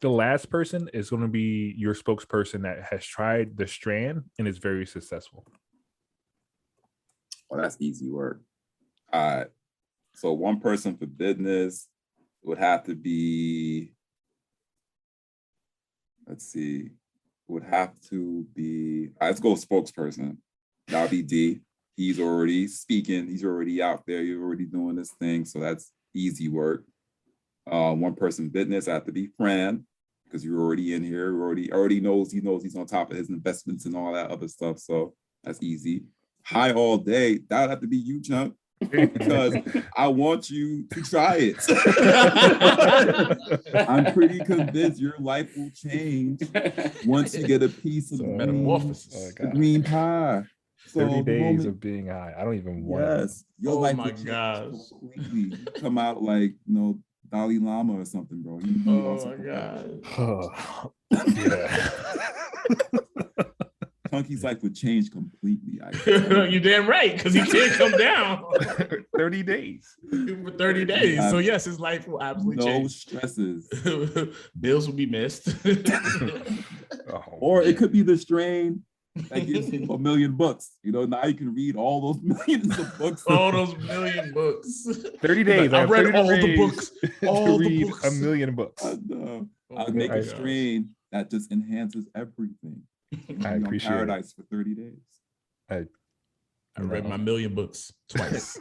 The last person is going to be your spokesperson that has tried the strand and is very successful. Well, that's easy work. All right. So one person for business would have to be, let's see, would have to be, all right, let's go spokesperson. That'll be D. He's already speaking. He's already out there. You're already doing this thing. So that's easy work. One person business have to be Fran, because you're already in here. Already knows he's on top of his investments and all that other stuff. So that's easy. High all day, that would have to be you, Chunk, because I want you to try it. I'm pretty convinced your life will change once you get a piece of Metamorphosis. green pie. So 30 days moment, of being high. I don't even want yes, your Oh life my will change gosh. completely. You come out like Dalai Lama or something, bro. You Oh my god. to. Yeah. Chunky's life would change completely. You're damn right, because he can't come down 30 days. for 30 days. So yes, his life will absolutely No change. stresses. Bills will be missed. Oh, Or it could be the strain that gives you $1 million. Now you can read all those millions of books. All those million books. 30 days. I have read 30 all the days books. to All the read books. 1 million books. And, Oh I'll my make a gosh. strain that just enhances everything. I Be on appreciate paradise for 30 days. it. I read my million books twice.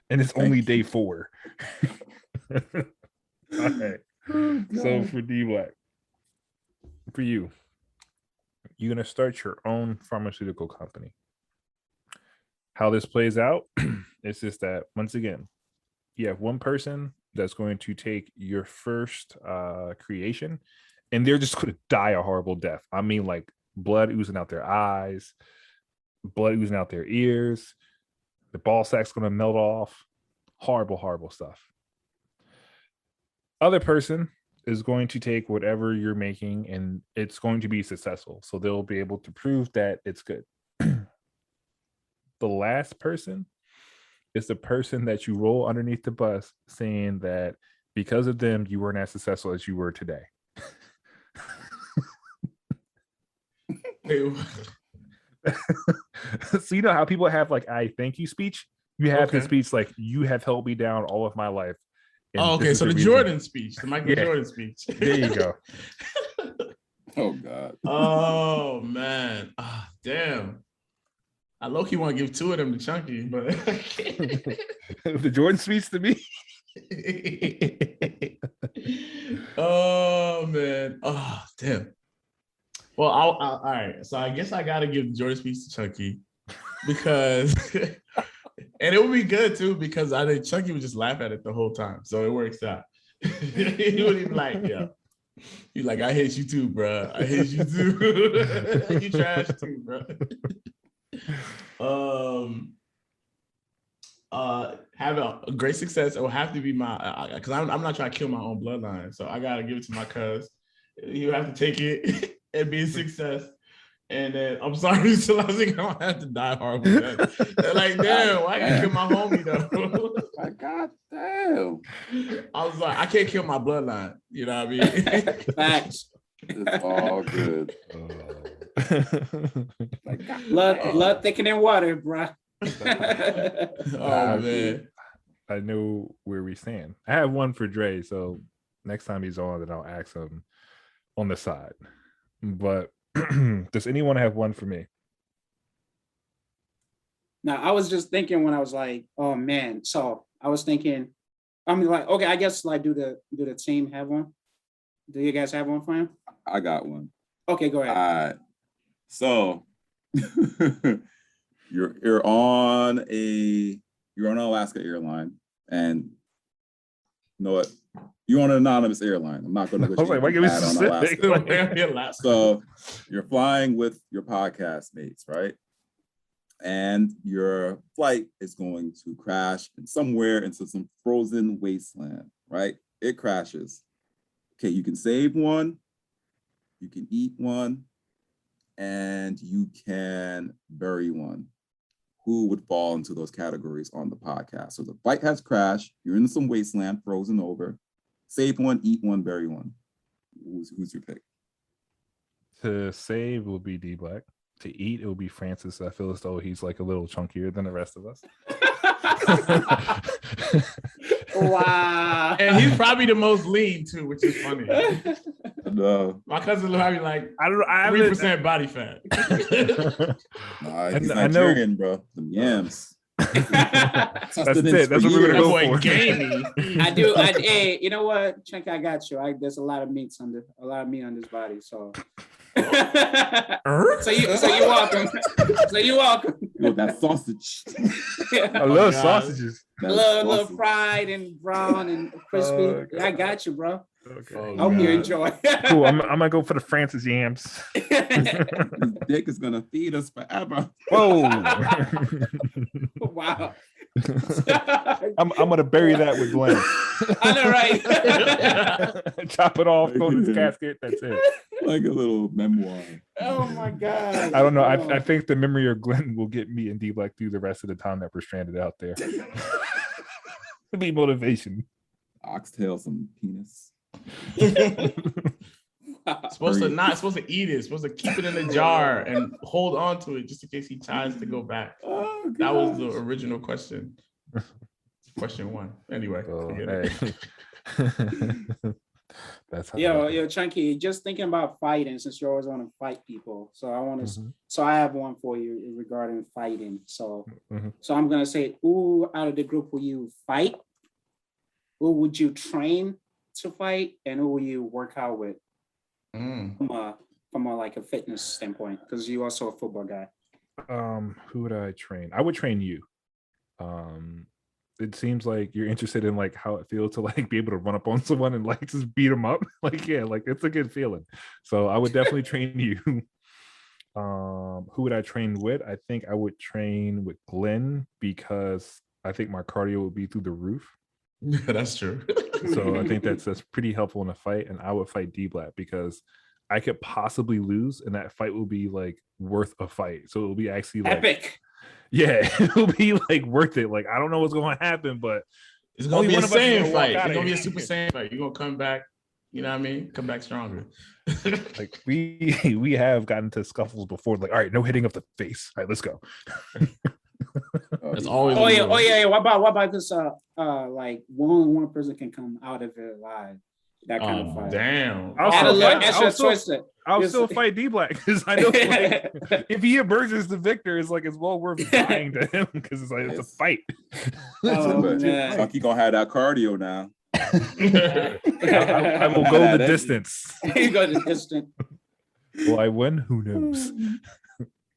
And it's only day 4. All right. Oh, So God. for D Black, for you, you're gonna start your own pharmaceutical company. How this plays out is just that once again, you have one person that's going to take your first creation, and they're just gonna die a horrible death. I mean, like blood oozing out their eyes, blood oozing out their ears, the ball sack's gonna melt off. Horrible, horrible stuff. Other person is going to take whatever you're making and it's going to be successful. So they'll be able to prove that it's good. The last person is the person that you roll underneath the bus saying that because of them, you weren't as successful as you were today. So you know how people have like I thank you speech? You have this speech like you have held me down all of my life. Oh, okay. So the Jordan speech, the Michael Jordan speech. There you go. Oh, God. Oh, man. Ah, damn. I low-key want to give 2 of them to Chunky, but I can't. The Jordan speech to me. Oh, man. Oh, damn. Well, all right. So I guess I got to give the Jordan speech to Chunky because... And it would be good too because I think Chunky would just laugh at it the whole time, so it works out. He would even like, yeah, he's like, I hate you too, bro. I hate you too. You trash too, bro. Have a great success. It will have to be my because I'm not trying to kill my own bloodline, so I gotta give it to my cuz. You have to take it and be a success. And then I'm sorry, so I was gonna have to die horrible. They're like, damn, why I gotta kill my homie though? My God damn. I was like, I can't kill my bloodline. You know what I mean? Facts. It's all good. Blood thicker than water, bro. Oh man. I know where we stand. I have one for Dre, so next time he's on, then I'll ask him on the side. But does anyone have one for me? Now, I was just thinking when I was like, oh man. So I was thinking, I mean, like, okay, I guess like do the team have one? Do you guys have one for him? I got one. Okay, go ahead. All right. So you're on an Alaska airline, and you know what? You're on an anonymous airline. I'm not going to I was like, why give me specific? So you're flying with your podcast mates, right? and your flight is going to crash somewhere into some frozen wasteland, right? It crashes. Okay, you can save one, you can eat one, and you can bury one. Who would fall into those categories on the podcast? So the flight has crashed, you're in some wasteland, frozen over. Save one, eat one, bury one. Who's your pick? To save will be D Black. To eat, it will be Francis. I feel as though he's like a little chunkier than the rest of us. Wow. And he's probably the most lean too, which is funny. No. My cousin will have like I don't know. 3% body fat. Nah, he's I know- Nigerian, bro. Them yams. That's it. That's what we're gonna That go boy for. gamey. Hey, you know what, Chunk? I got you. There's a lot of meat on this body. So, so you welcome. So you welcome. Yo, that sausage. I love God. sausages. That little sausage. fried and brown and crispy. Oh, I got you, bro. Okay. Oh, I hope you God. enjoy. Cool. I'm gonna go for the Francis yams. His dick is gonna feed us forever. Whoa. Wow. I'm gonna bury that with Glenn. I know, right? Chop it off, throw in his casket. That's it. Like a little memoir. Oh my God. I don't know. Oh. I think the memory of Glenn will get me and D Black through the rest of the time that we're stranded out there. It'll be motivation. Oxtail, some penis. Supposed to eat it. Supposed to keep it in the jar and hold on to it just in case he tries to go back. Oh, That was the original question. Question one. Anyway, Oh, forget it. hey. That's how Yo, Chunky, just thinking about fighting since you always want to fight people. So I want to, Mhm. so I have one for you regarding fighting. So, Mhm. so I'm gonna say, who out of the group will you fight? Who would you train to fight, and who will you work out with Mm. from a like a fitness standpoint? Because you're also a football guy. Who would I train? I would train you. It seems like you're interested in like how it feels to like be able to run up on someone and like just beat them up. Like, yeah, like it's a good feeling. So I would definitely train you. Who would I train with? I think I would train with Glenn because I think my cardio would be through the roof. Yeah, that's true. So I think that's pretty helpful in a fight. And I would fight D Black because I could possibly lose, and that fight will be like worth a fight. So it'll be actually like Epic. yeah, it'll be like worth it. Like I don't know what's going to happen, but It's gonna Only be a one of us is Saiyan gonna walk fight. outta It's gonna be a here. Super Saiyan fight. You're gonna come back. You know what I mean? Come back stronger. like we have gotten to scuffles before. Like, all right, no hitting of the face. All right, let's go. That's always. Oh the yeah, rule. oh yeah. What about this? Like one person can come out of it alive. That kind of Oh fight. damn. I'll Add a still little fight- extra I'll still- twist. I'll Yes. still fight D Black because I know like, if he emerges the victor, it's like it's well worth dying to him because it's like it's a fight. Oh, But man. Chucky gonna have that cardio now. I will go the That distance. You go to distant. Will I win? Who knows?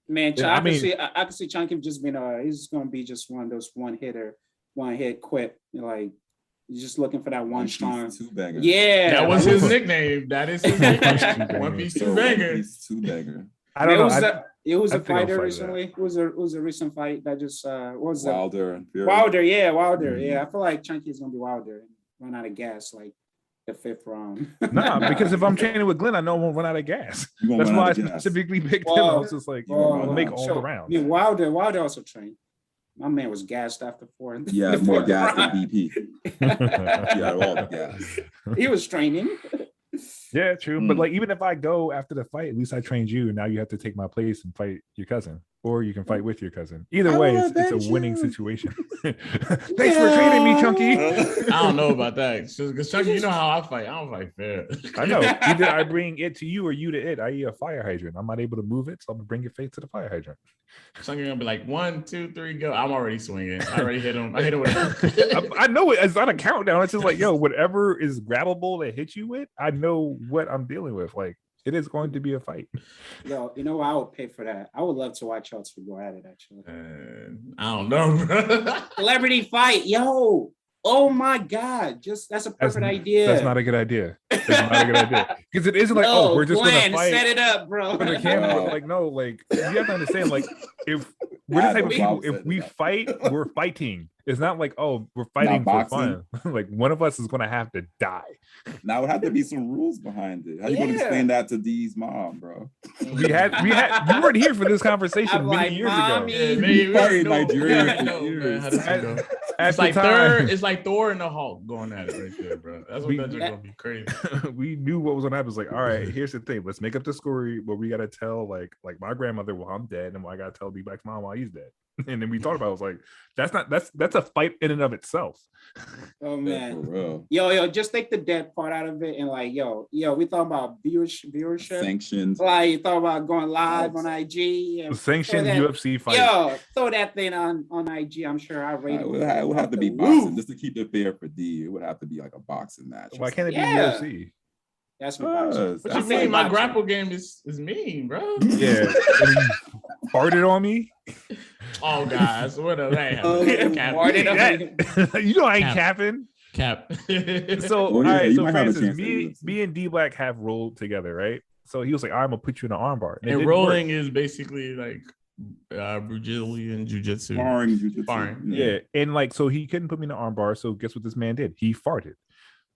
Man, Yeah, I I mean- can see Chunky just being he's gonna be just one of those one hit quit. Like you're just looking for that one strong. Two banger. Yeah, That was like- his nickname. That is his nickname. One piece two banger. Two banger. I don't know. It was I a think I'll fighter fight recently. It was a recent fight that just what was that? Wilder and Fury. Wilder, yeah, Wilder. Mhm. Yeah, I feel like Chunky is gonna be Wilder and run out of gas like the 5th round. Nah, because if I'm training with Glenn, I know I won't run out of gas. You gonna That's run why I out of gas. specifically picked him. I Well, was just like, well, I'll make no, all the rounds. I mean, Wilder also trained. My man was gassed after 4. Yeah, the more fourth gas than round. BP. Yeah, all the gas. He was training. Yeah, true. But Mm. like, even if I go after the fight, at least I trained you. And now you have to take my place and fight your cousin, or you can fight with your cousin. Either I way, will it's a avenge winning you. situation. Thanks for training me, Chunky. I don't know about that. Because Chucky, you know how I fight. I don't fight fair. I know. Either I bring it to you or you to it, i.e., a fire hydrant. I'm not able to move it, so I'm gonna bring your face to the fire hydrant. Chucky gonna be like 1, 2, 3, go. I'm already swinging. I already hit him. I hit him with. I know it's not a countdown. It's just like, yo, whatever is grabbable to hit you with, I know what I'm dealing with. Like, it is going to be a fight. Yo, you know what? I would pay for that. I would love to watch y'all two go at it, actually. I don't know, bro. Celebrity fight, yo. Oh my God! That's a perfect idea. That's not a good idea. That's not a good idea because it isn't like, No, we're just Glenn, gonna fight. set it up, bro. For the camera, like no, like you have to understand, like if we're the type of people, if we fight, we're fighting. It's not like, we're fighting for fun. Like one of us is gonna have to die. Now it would have to be some rules behind it. How you gonna explain that to D's mom, bro? We had you weren't here for this conversation many years ago. We fight in Nigeria for years. It's like Thor and the Hulk going at it right there, bro. That's what that's gonna be crazy. We knew what was gonna happen. It's like, all right, here's the thing. Let's make up the story where we gotta tell like my grandmother while I'm dead, and I gotta tell D-Black's mom while he's dead. And then we thought about it, I was like, that's a fight in and of itself. Oh man. Yeah, yo, just take the dead part out of it and like, yo, we talking about viewership. Sanctions. Like you talk about going live on IG. And sanctioned UFC fight. Yo, throw that thing on IG. I'm sure I rate it. It would have to be boxing just to keep it fair for D. It would have to be like a boxing match. Why can't it be UFC? That's what What you mean? My grapple game is mean, bro. Yeah. Farted on me. Oh, guys, what a man. You know I ain't capping. Cap. So, all right. So, for instance, me and D-Black have rolled together, right? So he was like, I'm gonna put you in an armbar. And rolling is basically like Brazilian jiu-jitsu. Sparring. Yeah. And like, so he couldn't put me in an armbar. So guess what this man did? He farted.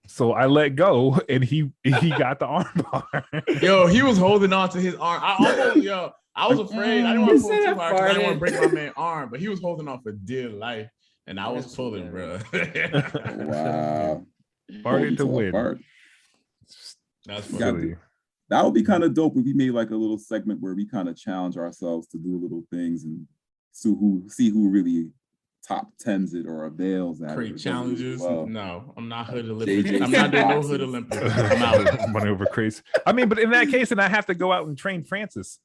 So I let go, and he got the armbar. Yo, he was holding on to his arm. I was afraid. I didn't want to pull too hard because I didn't want to break my man's arm, but he was holding on for dear life, and I was pulling, bro. Wow. Farted to win. That's funny. That would be kind of dope if we made like a little segment where we kind of challenge ourselves to do little things and see who really top tens it or avails at Create challenges. Well. No, I'm not hood JJC Olympics. I'm not doing no hood Olympics. I'm out. Money over crazy. I mean, but in that case, then I have to go out and train Francis.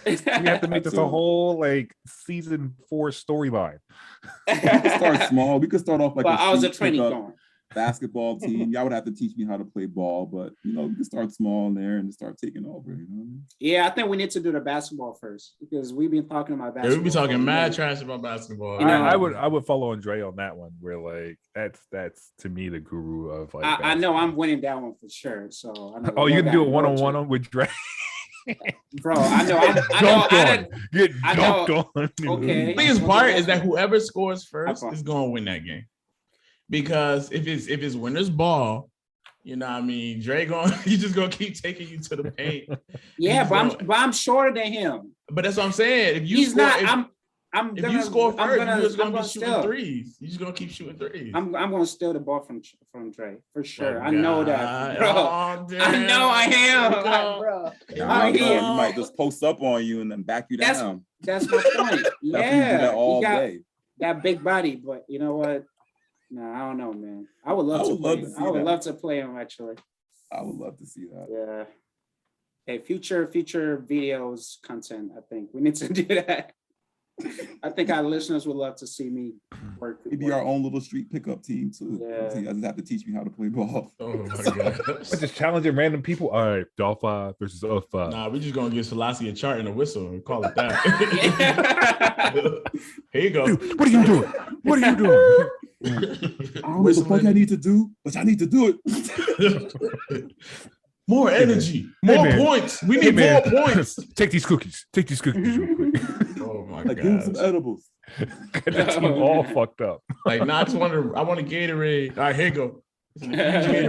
We have to make this a whole like season 4 storyline. We could start small. We could start off like I was a training going. Basketball team. Y'all would have to teach me how to play ball, but we can start small in there and start taking over. Yeah, I think we need to do the basketball first because we've been talking about basketball. Yeah, we've been talking mad trash about basketball. I would follow Andre on that one. Where like that's to me the guru of like. I know I'm winning that one for sure. So I know you can do it 1-on-1 with Dre. Bro, I know. Get dunked on. Okay. The biggest part is that whoever scores first is going to win that game. Because if it's winner's ball, you know what I mean, Dre he's just gonna keep taking you to the paint. Yeah, but I'm shorter than him. But that's what I'm saying. If you score first, you're just gonna be shooting threes. You're just gonna keep shooting threes. I'm gonna steal the ball from Dre for sure. Oh, I know that, bro. Oh, I know I am, bro. You might just post up on you and then back you down. That's my point. Yeah, all day. That big body, but you know what? No, I don't know, man. I would love to play him actually. I would love to see that. Yeah. Hey, future videos content. I think we need to do that. I think our listeners would love to see me work. Maybe our own little street pickup team too. Yeah. You guys have to teach me how to play ball. Oh my god! Just challenging random people. All right, Dolphin versus Dolphin. Nah, we just gonna give Selassie a chart and a whistle and call it that. Here you go. Dude, what are you doing? What are you doing? I don't know what the fuck I need to do, but I need to do it. More energy, more points. We need more points. Take these cookies real quick. Oh my god! Give him some edibles. That team all fucked up. Like, I want a Gatorade. All right, here you go.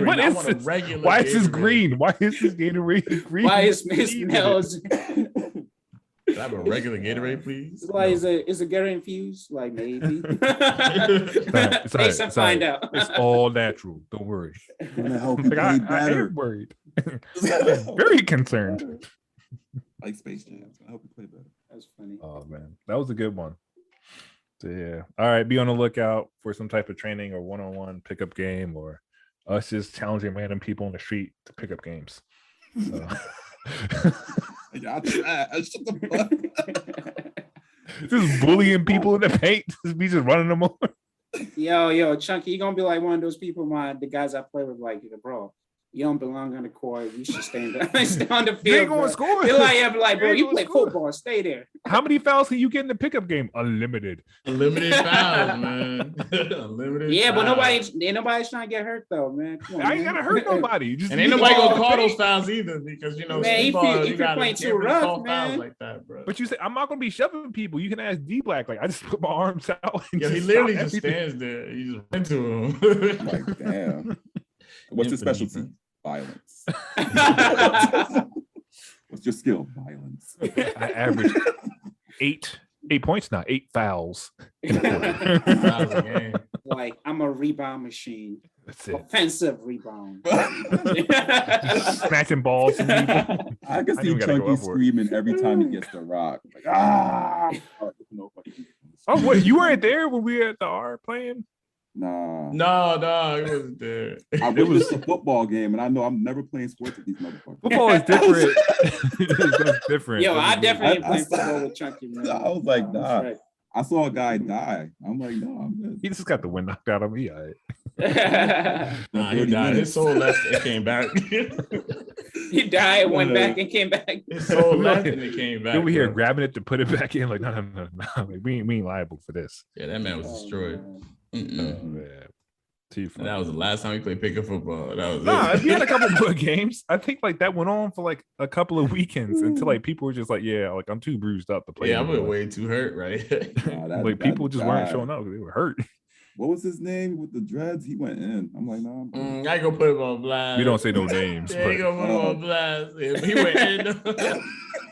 What is this? Why is this green? Why is this Gatorade green? Why is it smells? Can I have a regular Gatorade, please? Why is it Gatorade infused? Like maybe. It's find out. It's all natural. Don't worry. I'm gonna help you play better. I'm worried. Very concerned. Like Space Jam. It's gonna help you play better. That's funny. Oh man, that was a good one. So yeah. All right, be on the lookout for some type of training or one-on-one pickup game, or us just challenging random people on the street to pick up games. So. Just bullying people in the paint. We just running them over. Yo, Chunky, you gonna be like one of those people, the guys I play with, like, bro, You don't belong on the court. You should stay stay on the field. You ain't bro. going to score. They're like, bro, ain't you gonna play score. football. Stay there. How many fouls can you get in the pickup game? Unlimited. Unlimited fouls, man. Unlimited. Yeah, but fouls. nobody's trying to get hurt though, man. Come on, I ain't man. gotta hurt nobody. You just And ain't need nobody to gonna ball call in the those paint. fouls either because Man, if you're gotta playing too really rough, call man. fouls like that, bro. But you say I'm not gonna be shoving people. You can ask D Black. Like I just put my arms out. And Yeah, he just literally stop just everything. stands there. You just run to him. Like, damn. What's your Infinite specialty? defense. Violence. What's your skill? Violence. I average 8 points now. 8 fouls. Fouls a game. Like I'm a rebound machine. That's it. Offensive rebound. Snatching balls from people. I can I see even gotta go Chunky up for it. screaming every time he gets the rock. Like, ah! Oh, wait, you weren't there when we were at the R playing? Nah. No, he wasn't there. I wish it was a football game, and I know I'm never playing sports with these motherfuckers. Football is different. It's different. Yo, I That's definitely I- play I- football with Chunky, man. I was like, That's nah. right. I saw a guy die. I'm like, no, I'm good. He just got the wind knocked out of me. All right. Nah, he 30 died. His minutes. soul left and came back. He died, went back, and came back. His soul left and it came back. Then we here bro. grabbing it to put it back in. Like, no. Like, we ain't liable for this. Yeah, that man was Oh, destroyed. man. Mm-mm. Yeah. Too And funny. that was the last time we played pickup football. That was Nah, it. we had a couple good games. I think like that went on for like a couple of weekends until like people were just like, yeah, like I'm too bruised up to play. Yeah, I was anymore. way too hurt, right? Nah, that- Like that people just weren't guy- showing up. They were hurt. What was his name with the dreads? He went in. I'm like, nah. I'm good. I ain't gonna put him on blast. We don't say no names. Yeah, ain't But gonna put him on blast. Yeah, he went in.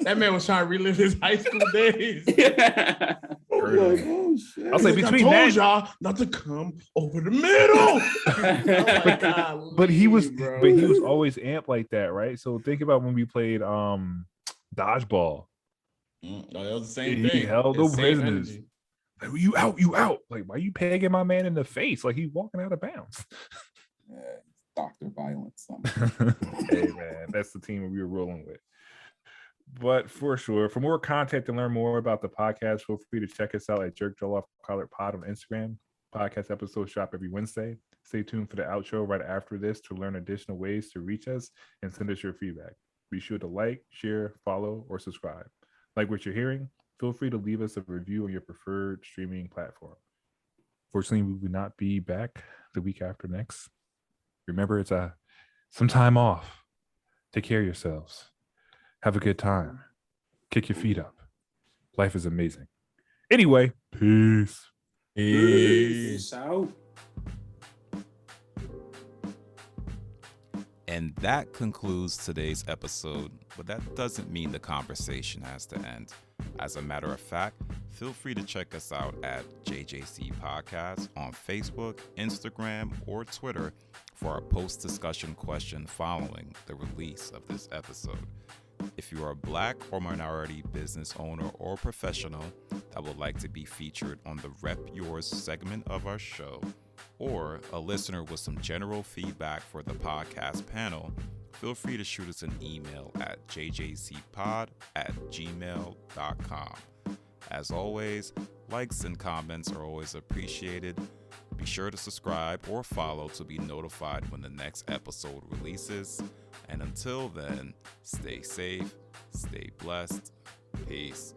That man was trying to relive his high school days. I'm like, oh shit. I'll say Like, between I told that- y'all not to come over the middle. but he was bro. always amped like that, right? So think about when we played dodgeball. No, that was the same He thing. held It's no same prisoners. energy. Like, you out. Like, why you pegging my man in the face? Like he's walking out of bounds. Yeah, Dr. Violence. Hey man, that's the team we were rolling with. But for sure, for more content and learn more about the podcast, feel free to check us out at Jerk Joel Off Collar Pod on Instagram. Podcast episodes drop every Wednesday. Stay tuned for the outro right after this to learn additional ways to reach us and send us your feedback. Be sure to like, share, follow, or subscribe. Like what you're hearing, feel free to leave us a review on your preferred streaming platform. Fortunately, we will not be back the week after next. Remember, it's some time off. Take care of yourselves. Have a good time. Kick your feet up. Life is amazing. Anyway, peace. Peace out. And that concludes today's episode, but that doesn't mean the conversation has to end. As a matter of fact, feel free to check us out at JJC Podcast on Facebook, Instagram, or Twitter for our post-discussion question following the release of this episode. If you are a Black or minority business owner or professional that would like to be featured on the Rep Yours segment of our show, or a listener with some general feedback for the podcast panel, feel free to shoot us an email at jjcpod@gmail.com. As always, likes and comments are always appreciated. Be sure to subscribe or follow to be notified when the next episode releases. And until then, stay safe, stay blessed. Peace.